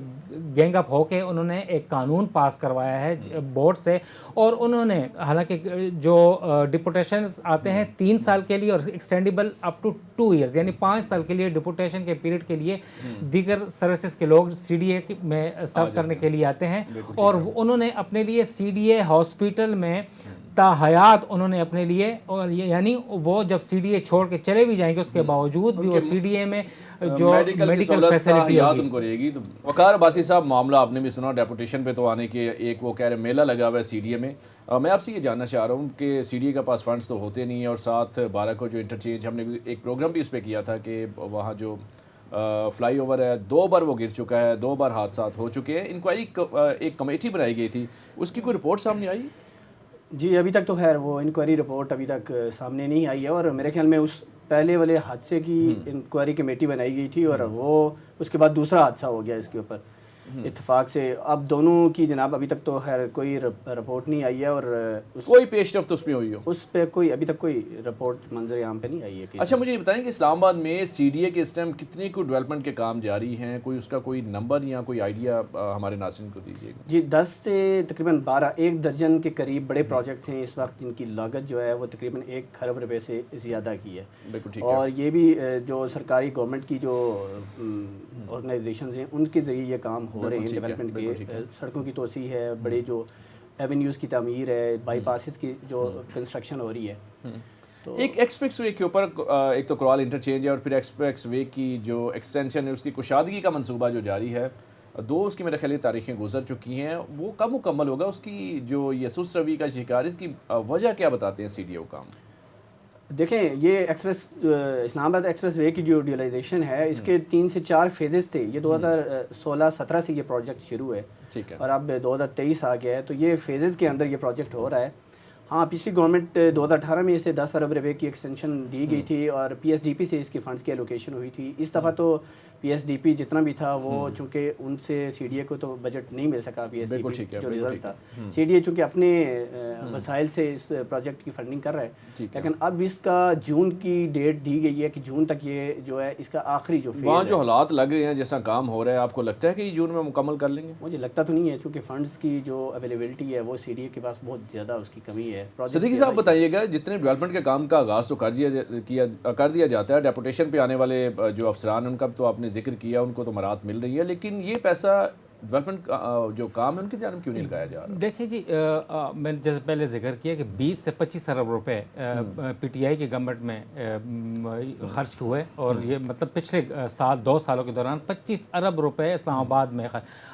गैंग अप होके उन्होंने एक कानून पास करवाया है बोर्ड से, और उन्होंने हालांकि जो डिप्यूटेशन आते हैं 3 साल के लिए और एक्सटेंडेबल अप टू 2 ईयर्स यानी 5 साल के लिए डिप्यूटेशन के पीरियड के लिए दीगर सर्विसेज के लोग CDA में सर्व करने के लिए आते हैं, और उन्होंने अपने लिए CDA हॉस्पिटल में ताहयात उन्होंने अपने लिए, और यानी वो जब CDA छोड़ के चले भी जाएंगे उसके बावजूद भी वो CDA में जो मेडिकल फैसिलिटी उनको रहेगी। तो वकार अब्बासी साहब, मामला आपने भी सुना, डेपुटेशन पे तो आने के एक वो कह रहे मेला लगा हुआ है CDA में। मैं आपसे ये जानना चाह रहा हूँ कि CDA के पास फंड्स तो होते नहीं है, और साथ 12 को जो इंटरचेंज, हमने एक प्रोग्राम भी उस पर किया था कि वहाँ जो फ्लाई ओवर है 2 बार वो गिर चुका है, 2 बार हादसात हो चुके हैं। इंक्वायरी एक कमेटी बनाई गई थी, उसकी कोई रिपोर्ट सामने आई? जी अभी तक तो खैर वो इंक्वायरी रिपोर्ट अभी तक सामने नहीं आई है, और मेरे ख्याल में उस पहले वाले हादसे की इंक्वायरी कमेटी बनाई गई थी और वो उसके बाद दूसरा हादसा हो गया इसके ऊपर इत्तेफाक से। अब दोनों की जनाब अभी तक तो खैर कोई रिपोर्ट नहीं आई है, और कोई पेशरफ्त उसमें हुई हो? उस पर कोई अभी तक कोई रिपोर्ट मंजर आम पे नहीं आई है। अच्छा, मुझे ये बताएं कि इस्लामाबाद में CDA के इस टाइम कितने को डेवलपमेंट के काम जारी हैं, कोई उसका कोई नंबर या कोई आइडिया हमारे नाज़रीन को दीजिएगा। जी 10 से तकरीबन 12, 1 दर्जन के करीब बड़े प्रोजेक्ट्स हैं इस वक्त, जिनकी लागत जो है वो तकरीबन 1 खरब रुपए से ज़्यादा की है। बिल्कुल ठीक और ये भी जो सरकारी गवर्नमेंट की जो ऑर्गेनाइजेशंस हैं उनके ज़रिए ये काम हो रहे हैं डेवलपमेंट के। सड़कों की तोसी है, बड़े जो एवेन्यूज़ की तामीर है, बाईपासेस की जो कंस्ट्रक्शन हो रही है। तो एक एक्सप्रेस वे के ऊपर एक तो क्रॉल इंटरचेंज है और फिर एक्सप्रेस वे की जो एक्सटेंशन है उसकी कुशादगी का मंसूबा जो जारी है, 2 उसकी मेरे ख्याल तारीखें गुजर चुकी हैं, वो कब मुकम्मल होगा? उसकी जो ये सुस्त रवि का शिकार, इसकी वजह क्या बताते हैं CDA काम? देखें, ये इस्लामाबाद एक्सप्रेस वे की जो ड्यूलाइजेशन है इसके 3 से 4 फेजेस थे। ये 2016-17 से ये प्रोजेक्ट शुरू है, ठीक है, और अब 2023 आ गया है, तो ये फेजेस के अंदर ये प्रोजेक्ट हो रहा है। हाँ, पिछली गवर्नमेंट 2018 में इसे 10 अरब रुपए की एक्सटेंशन दी गई थी और PSDP से इसके फंड्स की एलोकेशन हुई थी। इस दफ़ा तो PSDP जितना भी था वो चूँकि उनसे CDA को तो बजट नहीं मिल सका, PSDP जो रिजर्व था। CDA चूँकि अपने वसाइल से इस प्रोजेक्ट की फंडिंग कर रहा है, लेकिन अब इसका जून की डेट दी गई है कि जून तक ये जो है इसका आखिरी जो फेज वहाँ जो हालात लग रहे हैं, जैसा काम हो रहा है, आपको लगता है कि जून में मुकम्मल कर लेंगे? मुझे लगता तो नहीं है, चूँकि फ़ंड्स की जो अवेलेबिलिटी है वो CDA के पास बहुत ज़्यादा उसकी कमी है। نہیں ہے. صدیقی صاحب بتائیے گا، جتنے ڈیولپمنٹ کے کام کا آغاز تو کر دیا جاتا ہے، ڈیپوٹیشن پہ آنے والے جو افسران ان کا تو آپ نے ذکر کیا، ان کو تو مراد مل رہی ہے، لیکن یہ پیسہ ڈیولپمنٹ جو کام ہے ان کی جانب کیوں نہیں لگایا جا رہا؟ دیکھیں جی، میں نے جیسے پہلے ذکر کیا کہ 20 سے 25 ارب روپے پی ٹی آئی کی گورنمنٹ میں خرچ ہوئے، اور یہ مطلب پچھلے 2 سالوں کے دوران 25 ارب روپے اسلام آباد میں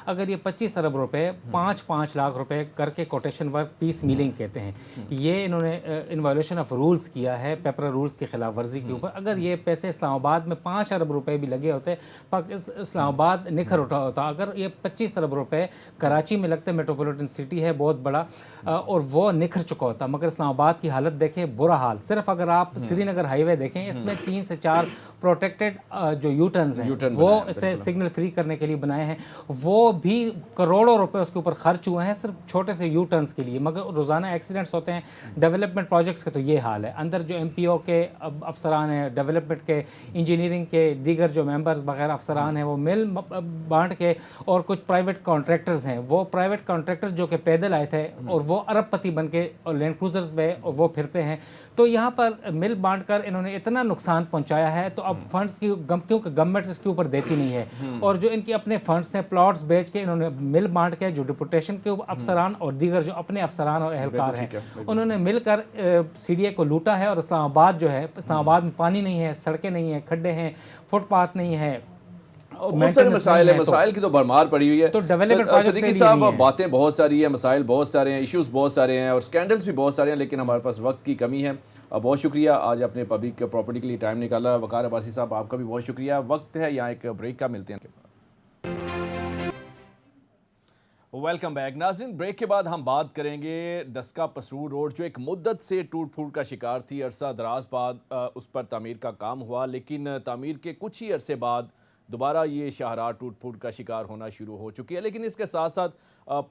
اگر یہ 25 ارب روپے 5 لاکھ روپے کر کے کوٹیشن ورک پیس میلنگ کہتے ہیں، یہ انہوں نے ان وائلیشن آف رولز کیا ہے، پیپر رولز کی خلاف ورزی کے اوپر. اگر یہ پیسے اسلام آباد میں 5 ارب روپے بھی لگے ہوتے اسلام آباد نکھر اٹھا ہوتا. اگر یہ 25 ارب روپے کراچی میں لگتے، میٹروپولیٹن سٹی ہے بہت بڑا، اور وہ نکھر چکا ہوتا. مگر اسلام آباد کی حالت دیکھیں، برا حال. صرف اگر آپ سری نگر ہائی وے دیکھیں، اس میں 3 سے 4 پروٹیکٹڈ جو یو ٹرنز ہیں وہ اسے سگنل فری کرنے کے لیے بنائے ہیں، وہ بھی کروڑوں روپے اس کے اوپر خرچ ہوئے ہیں صرف چھوٹے سے یو ٹرنز کے لیے. مگر روزانہ ایکسیڈنٹس ہوتے ہیں. ڈیولپمنٹ پروجیکٹس کا تو یہ حال ہے. اندر جو MPO کے افسران ہیں، ڈیولپمنٹ کے، انجینئرنگ کے دیگر جو ممبرز وغیرہ افسران ہیں، وہ مل بانٹ کے، اور کچھ پرائیویٹ کانٹریکٹرز ہیں، وہ پرائیویٹ کانٹریکٹر جو کہ پیدل آئے تھے اور وہ ارب پتی بن کے اور لینڈ کروزرز پہ وہ پھرتے ہیں. تو یہاں پر مل بانٹ کر انہوں نے اتنا نقصان پہنچایا ہے. تو اب فنڈز کی کیونکہ گورنمنٹ اس کے اوپر دیتی نہیں ہے، اور جو ان کے اپنے فنڈز ہیں پلاٹس بیچ کے انہوں نے مل بانٹ کے، جو ڈپوٹیشن کے افسران اور دیگر جو اپنے افسران اور اہلکار ہیں انہوں نے مل کر CDA کو لوٹا ہے. اور اسلام آباد جو ہے، اسلام آباد میں پانی نہیں ہے، سڑکیں نہیں ہیں، کھڈے ہیں، فٹ پاتھ نہیں ہے، بہت سارے مسائل ہیں. مسائل کی تو بھرمار پڑی ہوئی ہے. صدیقی صاحب، باتیں بہت ساری ہیں، مسائل بہت سارے ہیں، ایشوز بہت سارے ہیں، اور سکینڈلز بھی بہت سارے ہیں، لیکن ہمارے پاس وقت کی کمی ہے. بہت شکریہ آج اپنے پبلک پراپرٹی کے لیے ٹائم نکالا. وقار عباسی صاحب، آپ کا بھی بہت شکریہ. وقت ہے یہاں ایک بریک کا، ملتے ہیں. ویلکم بیک ناظرین. بریک کے بعد ہم بات کریں گے ڈسکا پسرور روڈ، جو ایک مدت سے ٹوٹ پھوٹ کا شکار تھی. عرصہ دراز بعد اس پر تعمیر کا کام ہوا، لیکن تعمیر کے کچھ ہی عرصے بعد دوبارہ یہ شاہراہ ٹوٹ پھوٹ کا شکار ہونا شروع ہو چکی ہے. لیکن اس کے ساتھ ساتھ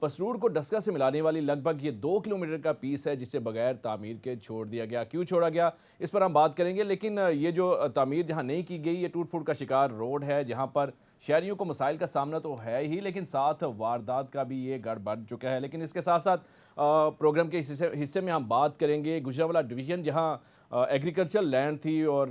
پسرور کو ڈسکا سے ملانے والی لگ بھگ یہ 2 کلومیٹر کا پیس ہے جسے بغیر تعمیر کے چھوڑ دیا گیا. کیوں چھوڑا گیا اس پر ہم بات کریں گے. لیکن یہ جو تعمیر جہاں نہیں کی گئی، یہ ٹوٹ پھوٹ کا شکار روڈ ہے، جہاں پر شہریوں کو مسائل کا سامنا تو ہے ہی، لیکن ساتھ واردات کا بھی یہ گڑھ بڑھ چکا ہے. لیکن اس کے ساتھ ساتھ پروگرام کے حصے میں ہم بات کریں گے گجرانوالہ ڈویژن، جہاں ایگریکلچر لینڈ تھی اور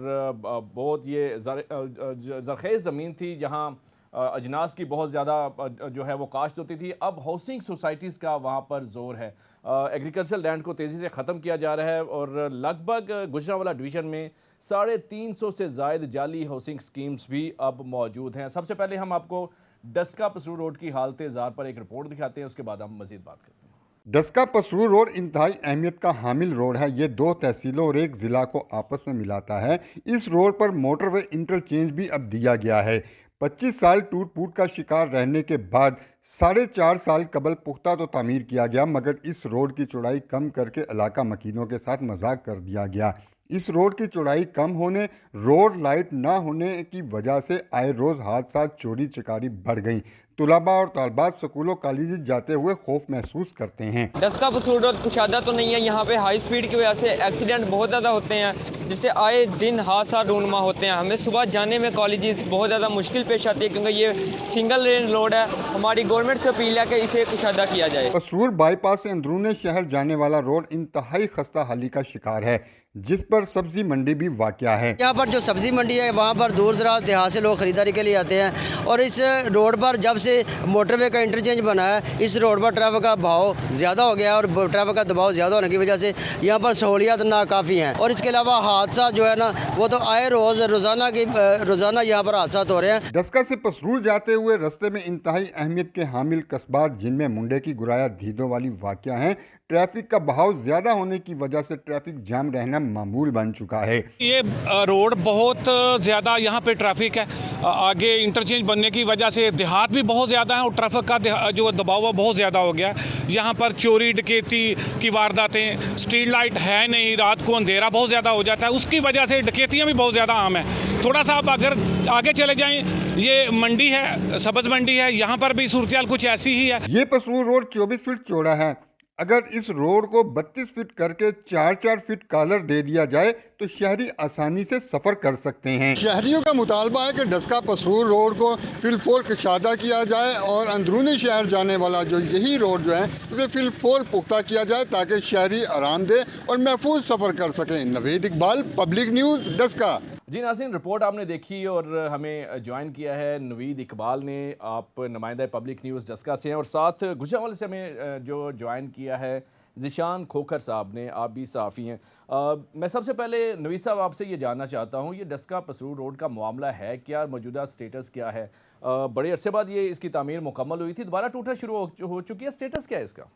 بہت یہ زرخیز زمین تھی، جہاں اجناس کی بہت زیادہ جو ہے وہ کاشت ہوتی تھی. اب ہاؤسنگ سوسائٹیز کا وہاں پر زور ہے. ایگریکلچر لینڈ کو تیزی سے ختم کیا جا رہا ہے، اور لگ بھگ گجرانوالہ ڈویژن میں 350 سے زائد جعلی ہاؤسنگ سکیمز بھی اب موجود ہیں. سب سے پہلے ہم آپ کو ڈسکا پسرور روڈ کی حالت زار پر ایک رپورٹ دکھاتے ہیں، اس کے بعد ہم مزید بات کرتے ہیں. ڈسکا پسرور روڈ انتہائی اہمیت کا حامل روڈ ہے. یہ 2 تحصیلوں اور ایک ضلع کو آپس میں ملاتا ہے. اس روڈ پر موٹر وے انٹرچینج بھی اب دیا گیا ہے. 25 سال ٹوٹ پھوٹ کا شکار رہنے کے بعد 4.5 سال قبل پختہ تو تعمیر کیا گیا، مگر اس روڈ کی چوڑائی کم کر کے علاقہ مکینوں کے ساتھ مذاق کر دیا گیا. اس روڈ کی چوڑائی کم ہونے، روڈ لائٹ نہ ہونے کی وجہ سے آئے روز حادثات، چوری چکاری بڑھ گئیں. طلباء اور طالبات سکولوں کالجز جاتے ہوئے خوف محسوس کرتے ہیں. ڈسکا پسرور روڈ کشادہ تو نہیں ہے، یہاں پہ ہائی سپیڈ کی وجہ سے ایکسیڈنٹ بہت زیادہ ہوتے ہیں، جس سے آئے دن حادثات رونما ہوتے ہیں. ہمیں صبح جانے میں کالجز بہت زیادہ مشکل پیش آتی ہے، کیونکہ یہ سنگل لین روڈ ہے. ہماری گورنمنٹ سے اپیل ہے کہ اسے کشادہ کیا جائے. پسرور بائی پاس سے اندرون شہر جانے والا روڈ انتہائی خستہ حالی کا شکار ہے، جس پر سبزی منڈی بھی واقع ہے. یہاں پر جو سبزی منڈی ہے وہاں پر دور دراز دیہات سے لوگ خریداری کے لیے آتے ہیں، اور اس روڈ پر جب سے موٹر وے کا انٹرچینج بنا ہے، اس روڈ پر ٹریفک کا بہاؤ زیادہ ہو گیا ہے، اور ٹریفک کا دباؤ زیادہ ہونے کی وجہ سے یہاں پر سہولیات ناکافی ہیں. اور اس کے علاوہ حادثات جو ہے نا، وہ تو آئے روزانہ یہاں پر حادثات ہو رہے ہیں. ڈسکا سے پسرور جاتے ہوئے رستے میں انتہائی اہمیت کے حامل قصبات، جن میں منڈے کی گرایا دھیدوں والی واقع ہیں، ٹریفک کا بہاؤ زیادہ ہونے کی وجہ سے ٹریفک جام رہنا معمول بن چکا ہے. یہ روڈ بہت زیادہ یہاں پہ ٹریفک ہے، آگے انٹرچینج بننے کی وجہ سے دیہات بھی بہت زیادہ ہیں، اور ٹریفک کا جو دباؤ ہے بہت زیادہ ہو گیا. یہاں پر چوری ڈکیتی کی وارداتیں، اسٹریٹ لائٹ ہے نہیں، رات کو اندھیرا بہت زیادہ ہو جاتا ہے، اس کی وجہ سے ڈکیتیاں بھی بہت زیادہ عام ہیں. تھوڑا سا آپ اگر آگے چلے جائیں، یہ منڈی ہے، سبز منڈی ہے، یہاں پر بھی صورتحال کچھ ایسی ہی ہے. یہ پسرور روڈ 24 فٹ چوڑا ہے. अगर इस रोड को 32 फीट करके 4-4 फीट कॉलर दे दिया जाए तो शहरी आसानी से सफ़र कर सकते हैं। शहरियों का मुतालबा है कि डस्का पसूर रोड को फिलफोल कशादा किया जाए और अंदरूनी शहर जाने वाला जो यही रोड जो है उसे फिलफोल पुख्ता किया जाए ताकि शहरी आरामदेह और महफूज सफ़र कर सकें। Naveed Iqbal, public news, Daska. जी नाज़रीन, रिपोर्ट आपने देखी और हमें ज्वाइन किया है नवीद इकबाल ने। आप नुमाइंदा पब्लिक न्यूज़ डस्का से हैं और साथ गुजरांवाले से हमें जो ज्वाइन किया है ज़िशान खोखर साहब ने। आप भी सहाफ़ी हैं। मैं सबसे पहले नवीद साहब आपसे ये जानना चाहता हूँ, ये डस्का पसरूर रोड का मामला है क्या, मौजूदा स्टेटस क्या है? बड़े अरसे बाद ये इसकी तामीर मुकम्मल हुई थी, दोबारा टूटना शुरू हो चुकी है, स्टेटस क्या है इसका?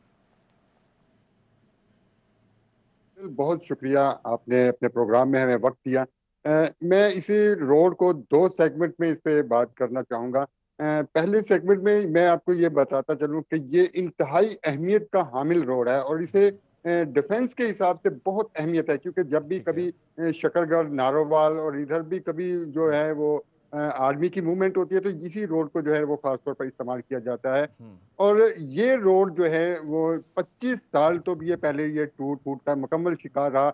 बहुत शुक्रिया, आपने अपने प्रोग्राम में हमें वक्त दिया। मैं इसी रोड को 2 सेगमेंट में इस पे बात करना चाहूँगा। पहले सेगमेंट में मैं आपको ये बताता चलूँ कि ये इंतहाई अहमियत का हामिल रोड है और इसे डिफेंस के हिसाब से बहुत अहमियत है, क्योंकि जब भी कभी शकरगढ़, नारोवाल और इधर भी कभी जो है वो आर्मी की मूवमेंट होती है तो इसी रोड को जो है वो खास तौर पर इस्तेमाल किया जाता है। और ये रोड जो है वो 25 साल तो भी ये पहले ये टूट फूट का मुकम्मल शिकार रहा।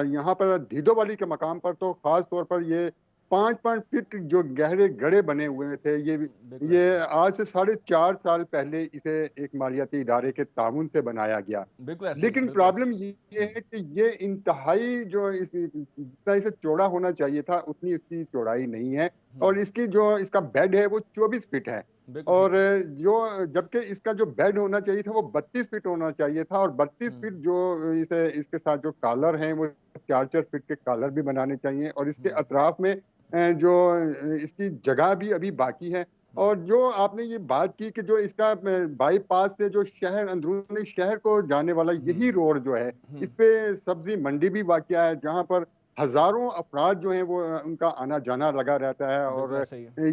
यहाँ पर धीदोवाली के मकाम पर तो खास तौर पर ये 5-5 फीट जो गहरे गड्ढे बने हुए थे। ये आज से 4.5 साल पहले इसे एक मालियाती इदारे के ताउन से बनाया गया। लेकिन प्रॉब्लम ये है कि ये इंतहाई जो जितना इसे चौड़ा होना चाहिए था उतनी इसकी चौड़ाई नहीं है और इसकी जो इसका बेड है वो 24 फीट है और जो जबकि इसका जो बेड होना चाहिए था वो 32 फीट होना चाहिए था और 32 फीट जो इसके साथ जो कॉलर हैं वो 4-4 फीट के कॉलर भी बनाने चाहिए और इसके अतराफ में जो इसकी जगह भी अभी बाकी है। और जो आपने ये बात की कि जो इसका बाईपास से जो शहर अंदरूनी शहर को जाने वाला यही रोड जो है इस पे सब्जी मंडी भी वाक़या है जहाँ पर हजारों अफराद जो हैं वो उनका आना जाना लगा रहता है और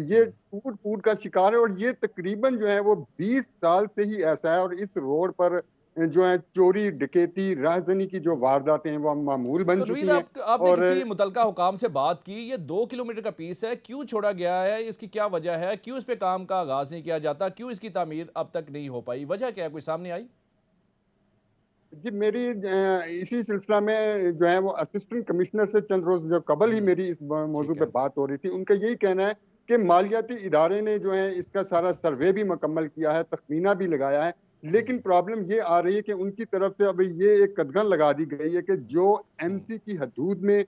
ये टूट फूट का शिकार है और ये तकरीबन जो है वो 20 साल से ही ऐसा है और इस रोड पर जो है चोरी, डकैती, राहज़नी की जो वारदातें हैं वो मामूल बन चुकी हैं। आपने किसी मुतलका हुकाम से बात की, ये 2 किलोमीटर का पीस है, क्यों छोड़ा गया है, इसकी क्या वजह है, क्यों इस पे काम का आगाज नहीं किया जाता, क्यों इसकी तामीर अब तक नहीं हो पाई, वजह क्या है, कोई सामने आई? जी मेरी इसी सिलसिला में जो है वो असिस्टेंट कमिश्नर से चंद रोज जो कबल ही मेरी इस मौजू पे बात हो रही थी, उनका यही कहना है कि मालियाती इदारे ने जो है इसका सारा सर्वे भी मुकम्मल किया है, तखमीना भी लगाया है, लेकिन प्रॉब्लम ये आ रही है कि उनकी तरफ से अभी ये एक कदगन लगा दी गई है कि जो एमसी की हदूद में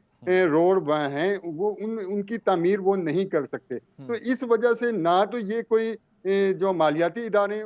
रोड हैं वो उनकी तामीर वो नहीं कर सकते। तो इस वजह से ना तो ये कोई जो मालियाती इदारे हैं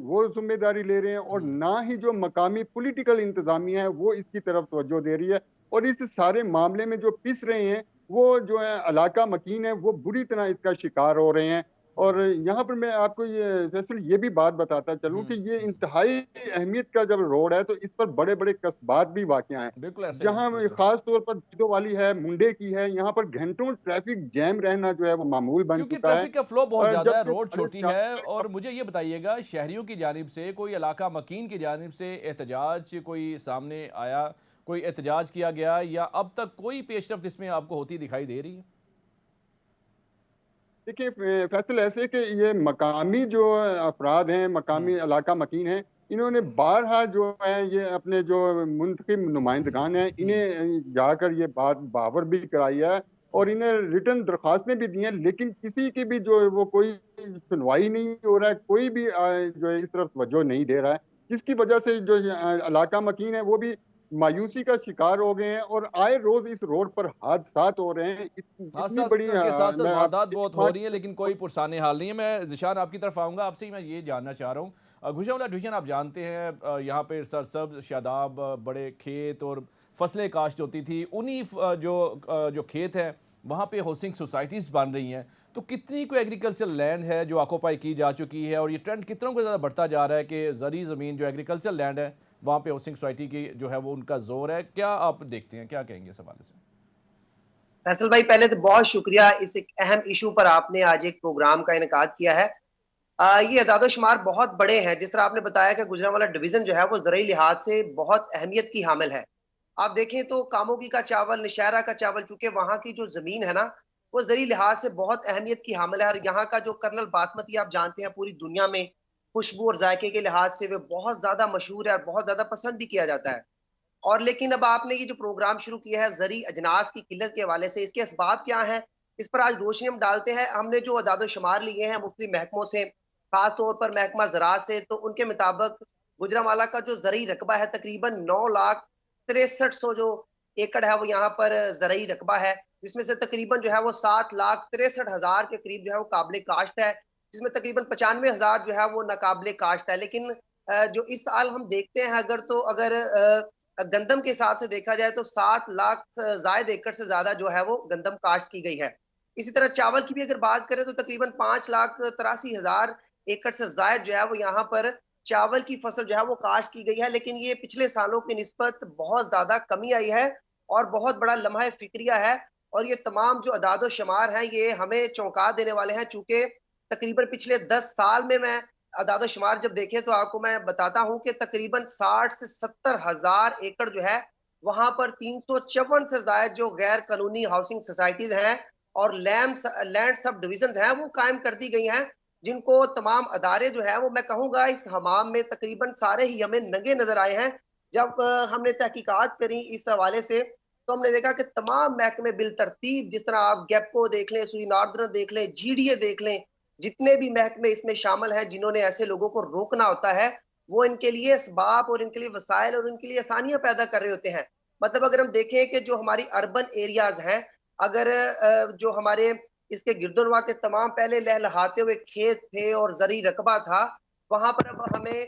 वो जिम्मेदारी ले रहे हैं और ना ही जो मकामी पॉलिटिकल इंतजामिया है वो इसकी तरफ तवज्जो दे रही है और इस सारे मामले में जो पिस रहे हैं वो जो है इलाका मकीन है वो बुरी तरह इसका शिकार हो रहे हैं। और यहाँ पर मैं आपको ये भी बात बताता चलूं कि ये इंतहाई अहमियत का जब रोड है तो इस पर बड़े बड़े कस्बात भी वाक़या हैं जहाँ खास तौर पर धीदोवाली है, मुंडे की है, यहाँ पर घंटों ट्रैफिक जैम रहना जो है वो मामूल बन चुका है। ट्रैफिक का फ्लो बहुत ज्यादा है, रोड छोटी है। और मुझे ये बताइएगा, शहरियों की जानिब से कोई इलाका मकीन की जानिब से एहतजाज कोई सामने आया, कोई एहतजाज किया गया या अब तक कोई पेशरफ्त इसमें आपको होती दिखाई दे रही है? देखिए फैसल ऐसे कि ये मकामी जो अफराद हैं, मकामी इलाका मकीन हैं, इन्होंने बारहा जो है ये अपने जो मुंतखब नुमाइंदगान हैं इन्हें जाकर ये बात बावर भी कराई है और इन्हें रिटर्न दरख्वास्तें भी दी हैं, लेकिन किसी की भी जो वो कोई सुनवाई नहीं हो रहा है, कोई भी जो है इस तरफ तवज्जो नहीं दे रहा है, जिसकी वजह से जो इलाका मकीन है वो भी मायूसी का शिकार हो गए हैं और आए रोज इस रोड पर हादसात हो रहे हैं। इतनी बड़ी वारदात बहुत हो रही है लेकिन कोई पुरसाने हाल नहीं है। मैं ज़िशान आपकी तरफ आऊँगा, आपसे ही मैं ये जानना चाह रहा हूँ, गुजरांवाला डिवीजन आप जानते हैं यहाँ पे सरसब्ज शादाब बड़े खेत और फसलें काश्त होती थी, उन्हीं जो खेत हैं वहाँ पे हाउसिंग सोसाइटीज़ बन रही हैं, तो कितनी कोई एग्रीकल्चर लैंड है जो ऑक्यूपाई की जा चुकी है और ये ट्रेंड कितनों को ज़्यादा बढ़ता जा रहा है कि ज़री ज़मीन जो एग्रीकल्चर लैंड है वहाँ पे हाउसिंग सोसाइटी की जो है वो उनका जोर है, क्या आप देखते हैं, क्या कहेंगे इस हवाले से? फैसल भाई पहले तो बहुत शुक्रिया, इस एक अहम इशू पर आपने आज एक प्रोग्राम का इनेकाद किया है। ये अदाद-ओ-शुमार बहुत बड़े हैं, जिस तरह आपने बताया कि गुजरांवाला डिवीजन जो है वो ज़रूरी लिहाज से बहुत अहमियत की हामिल है। आप देखें तो कामोगी का चावल, नशहरा का चावल, चूंकि वहाँ की जो जमीन है ना वो ज़रूरी लिहाज से बहुत अहमियत की हामिल है और यहाँ का जो कर्नल बासमती आप जानते हैं पूरी दुनिया में خوشبو اور ذائقے کے لحاظ سے وہ بہت زیادہ مشہور ہے اور بہت زیادہ پسند بھی کیا جاتا ہے. اور لیکن اب آپ نے یہ جو پروگرام شروع کیا ہے زرعی اجناس کی قلت کے حوالے سے، اس کے اسباب کیا ہیں، اس پر آج روشنی ہم ڈالتے ہیں. ہم نے جو اعداد و شمار لیے ہیں مختلف محکموں سے، خاص طور پر محکمہ زراعت سے، تو ان کے مطابق گوجرانوالہ کا جو زرعی رقبہ ہے تقریباً 9,63,100 جو ایکڑ ہے وہ یہاں پر زرعی رقبہ ہے، جس میں سے تقریباً جو ہے وہ 7,63,000 کے قریب جو ہے وہ قابل کاشت ہے، جس میں تقریباً 95,000 جو ہے وہ ناقابل کاشت ہے. لیکن جو اس سال ہم دیکھتے ہیں اگر گندم کے حساب سے دیکھا جائے تو 7 لاکھ زائد ایکڑ سے زیادہ جو ہے وہ گندم کاشت کی گئی ہے. اسی طرح چاول کی بھی اگر بات کریں تو تقریباً 5,83,000 ایکڑ سے زائد جو ہے وہ یہاں پر چاول کی فصل جو ہے وہ کاشت کی گئی ہے. لیکن یہ پچھلے سالوں کی نسبت بہت زیادہ کمی آئی ہے اور بہت بڑا لمحہ فکریہ ہے. اور یہ تمام جو اعداد و شمار ہیں یہ ہمیں چونکا دینے والے ہیں، چونکہ تقریباً پچھلے 10 سال میں اعداد و شمار جب دیکھیں تو آپ کو میں بتاتا ہوں کہ تقریباً 60 سے 70 ہزار ایکڑ جو ہے وہاں پر 354 سے زائد جو غیر قانونی ہاؤسنگ سوسائٹیز ہیں اور لینڈ سب ڈویژنز ہیں وہ قائم کر دی گئی ہیں، جن کو تمام ادارے جو ہے وہ میں کہوں گا اس حمام میں تقریباً سارے ہی ہمیں ننگے نظر آئے ہیں. جب ہم نے تحقیقات کری اس حوالے سے تو ہم نے دیکھا کہ تمام محکمے بالترتیب، جس طرح آپ گیپکو دیکھ لیں، سوئی ناردرن دیکھ لیں، جی ڈی اے دیکھ لیں، جتنے بھی محکمے اس میں شامل ہیں جنہوں نے ایسے لوگوں کو روکنا ہوتا ہے وہ ان کے لیے اسباب اور ان کے لیے وسائل اور ان کے لیے آسانیاں پیدا کر رہے ہوتے ہیں. مطلب اگر ہم دیکھیں کہ جو ہماری اربن ایریاز ہیں، اگر جو ہمارے اس کے گردنواں کے تمام پہلے لہلہاتے ہوئے کھیت تھے اور زرعی رقبہ تھا، وہاں پر اب ہمیں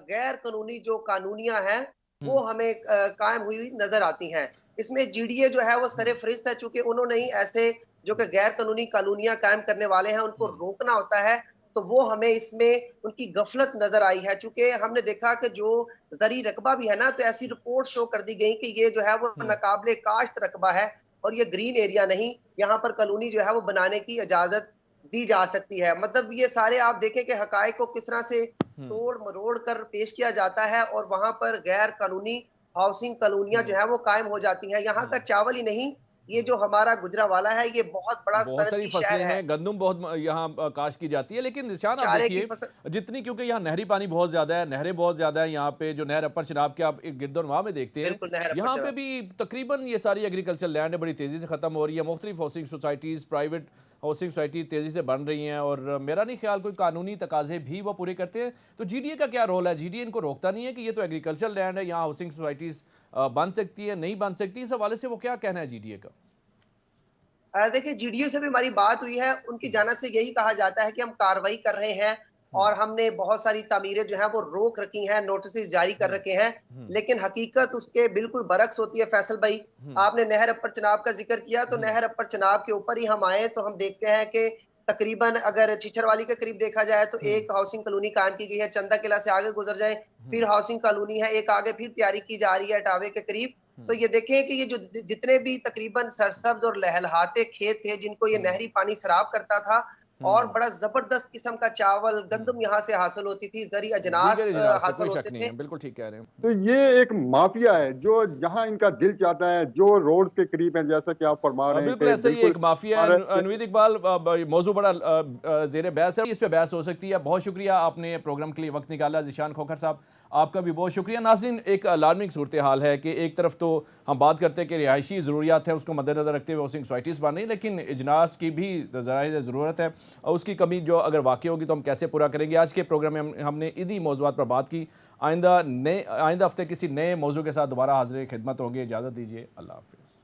غیر قانونی جو قانونیاں ہیں وہ ہمیں قائم ہوئی نظر آتی ہیں. اس میں جی ڈی اے جو ہے وہ سر فہرست ہے، چونکہ انہوں نے ہی ایسے جو کہ غیر قانونی کالونیاں قائم کرنے والے ہیں ان کو روکنا ہوتا ہے، تو وہ ہمیں اس میں ان کی غفلت نظر آئی ہے. چونکہ ہم نے دیکھا کہ جو زرعی رقبہ بھی ہے نا تو ایسی رپورٹ شو کر دی گئی کہ یہ جو ہے وہ ناقابل کاشت رقبہ ہے اور یہ گرین ایریا نہیں، یہاں پر کالونی جو ہے وہ بنانے کی اجازت دی جا سکتی ہے. مطلب یہ سارے آپ دیکھیں کہ حقائق کو کس طرح سے توڑ مروڑ کر پیش کیا جاتا ہے اور وہاں پر غیر قانونی ہاؤسنگ کالونیاں جو ہے وہ قائم ہو جاتی ہیں. یہاں کا چاول ہی نہیں، یہ جو ہمارا گوجرانوالہ ہے یہ بہت بڑا بہت ساری صنعتی شہر فصلیں ہے. ہیں، گندم بہت یہاں کاشت کی جاتی ہے، لیکن نشان آپ چارے کی دیکھیے فصل جتنی، کیونکہ یہاں نہری پانی بہت زیادہ ہے، نہریں بہت زیادہ ہیں یہاں پہ، جو نہر اپر چناب کے آپ گردنواہ میں دیکھتے ہیں بالکل نہر یہاں اپر پہ چناب. بھی تقریباً یہ ساری ایگریکلچر لینڈ بڑی تیزی سے ختم ہو رہی ہے. مختلف housing societies, private housing society تیزی سے بن رہی ہیں اور میرا نہیں خیال کوئی قانونی تقاضے بھی وہ پورے کرتے ہیں. تو جی ڈی اے کا کیا رول ہے؟ جی ڈی اے ان کو روکتا نہیں ہے کہ یہ تو ایگریکلچر لینڈ ہے، یہاں ہاؤسنگ سوسائٹیز بن سکتی ہے، نہیں بن سکتی؟ اس حوالے سے وہ کیا کہنا ہے جی ڈی اے کا؟ دیکھیں جی ڈی او سے بھی ہماری بات ہوئی ہے، ان کی جانب سے یہی کہا جاتا ہے کہ ہم کارروائی کر رہے ہیں اور ہم نے بہت ساری تعمیریں جو ہیں وہ روک رکھی ہیں، نوٹسز جاری کر رکھے ہیں. لیکن حقیقت اس کے بالکل برعکس ہوتی ہے. فیصل بھائی، آپ نے نہر اپر چناب کا ذکر کیا تو نہر اپر چناب کے اوپر ہی ہم آئے تو ہم دیکھتے ہیں کہ تقریباً اگر چچھر والی کے قریب دیکھا جائے تو ایک ہاؤسنگ کالونی قائم کی گئی ہے. چندہ قلعہ سے آگے گزر جائیں پھر ہاؤسنگ کالونی ہے، ایک آگے پھر تیاری کی جا رہی ہے اٹاوے کے قریب. تو یہ دیکھیں کہ یہ جو جتنے بھی تقریباً سرسبز اور لہلہاتے کھیت تھے جن کو یہ نہری پانی سراب کرتا تھا اور بڑا زبردست قسم کا چاول گندم یہاں سے حاصل ہوتی تھی، زرعی اجناس دیگر اجناس سے حاصل کوئی ہوتے شک نہیں تھے. ہے، بالکل ٹھیک کہہ رہے ہیں. تو یہ ایک مافیا ہے جو جہاں ان کا دل چاہتا ہے، جو روڈز کے قریب ہیں، جیسا کہ آپ فرما رہے ہیں بالکل کہ ایسے ہی ایک مافیا ہے. انوید اقبال، موضوع بڑا زیر بحث ہے، اس پہ بحث ہو سکتی ہے. بہت شکریہ آپ نے پروگرام کے لیے وقت نکالا. ذیشان کھوکھر صاحب آپ کا بھی بہت شکریہ. ناظرین، ایک الارمنگ صورتحال ہے کہ ایک طرف تو ہم بات کرتے ہیں کہ رہائشی ضروریات ہیں اس کو مد نظر رکھتے ہوئے ہاؤسنگ سوسائٹیز بن رہی ہیں، لیکن اجناس کی بھی ذرائع ضرورت ہے اور اس کی کمی جو اگر واقع ہوگی تو ہم کیسے پورا کریں گے. آج کے پروگرام میں ہم نے انہی موضوعات پر بات کی. آئندہ ہفتے کسی نئے موضوع کے ساتھ دوبارہ حاضر خدمت ہوں گے. اجازت دیجیے، اللہ حافظ.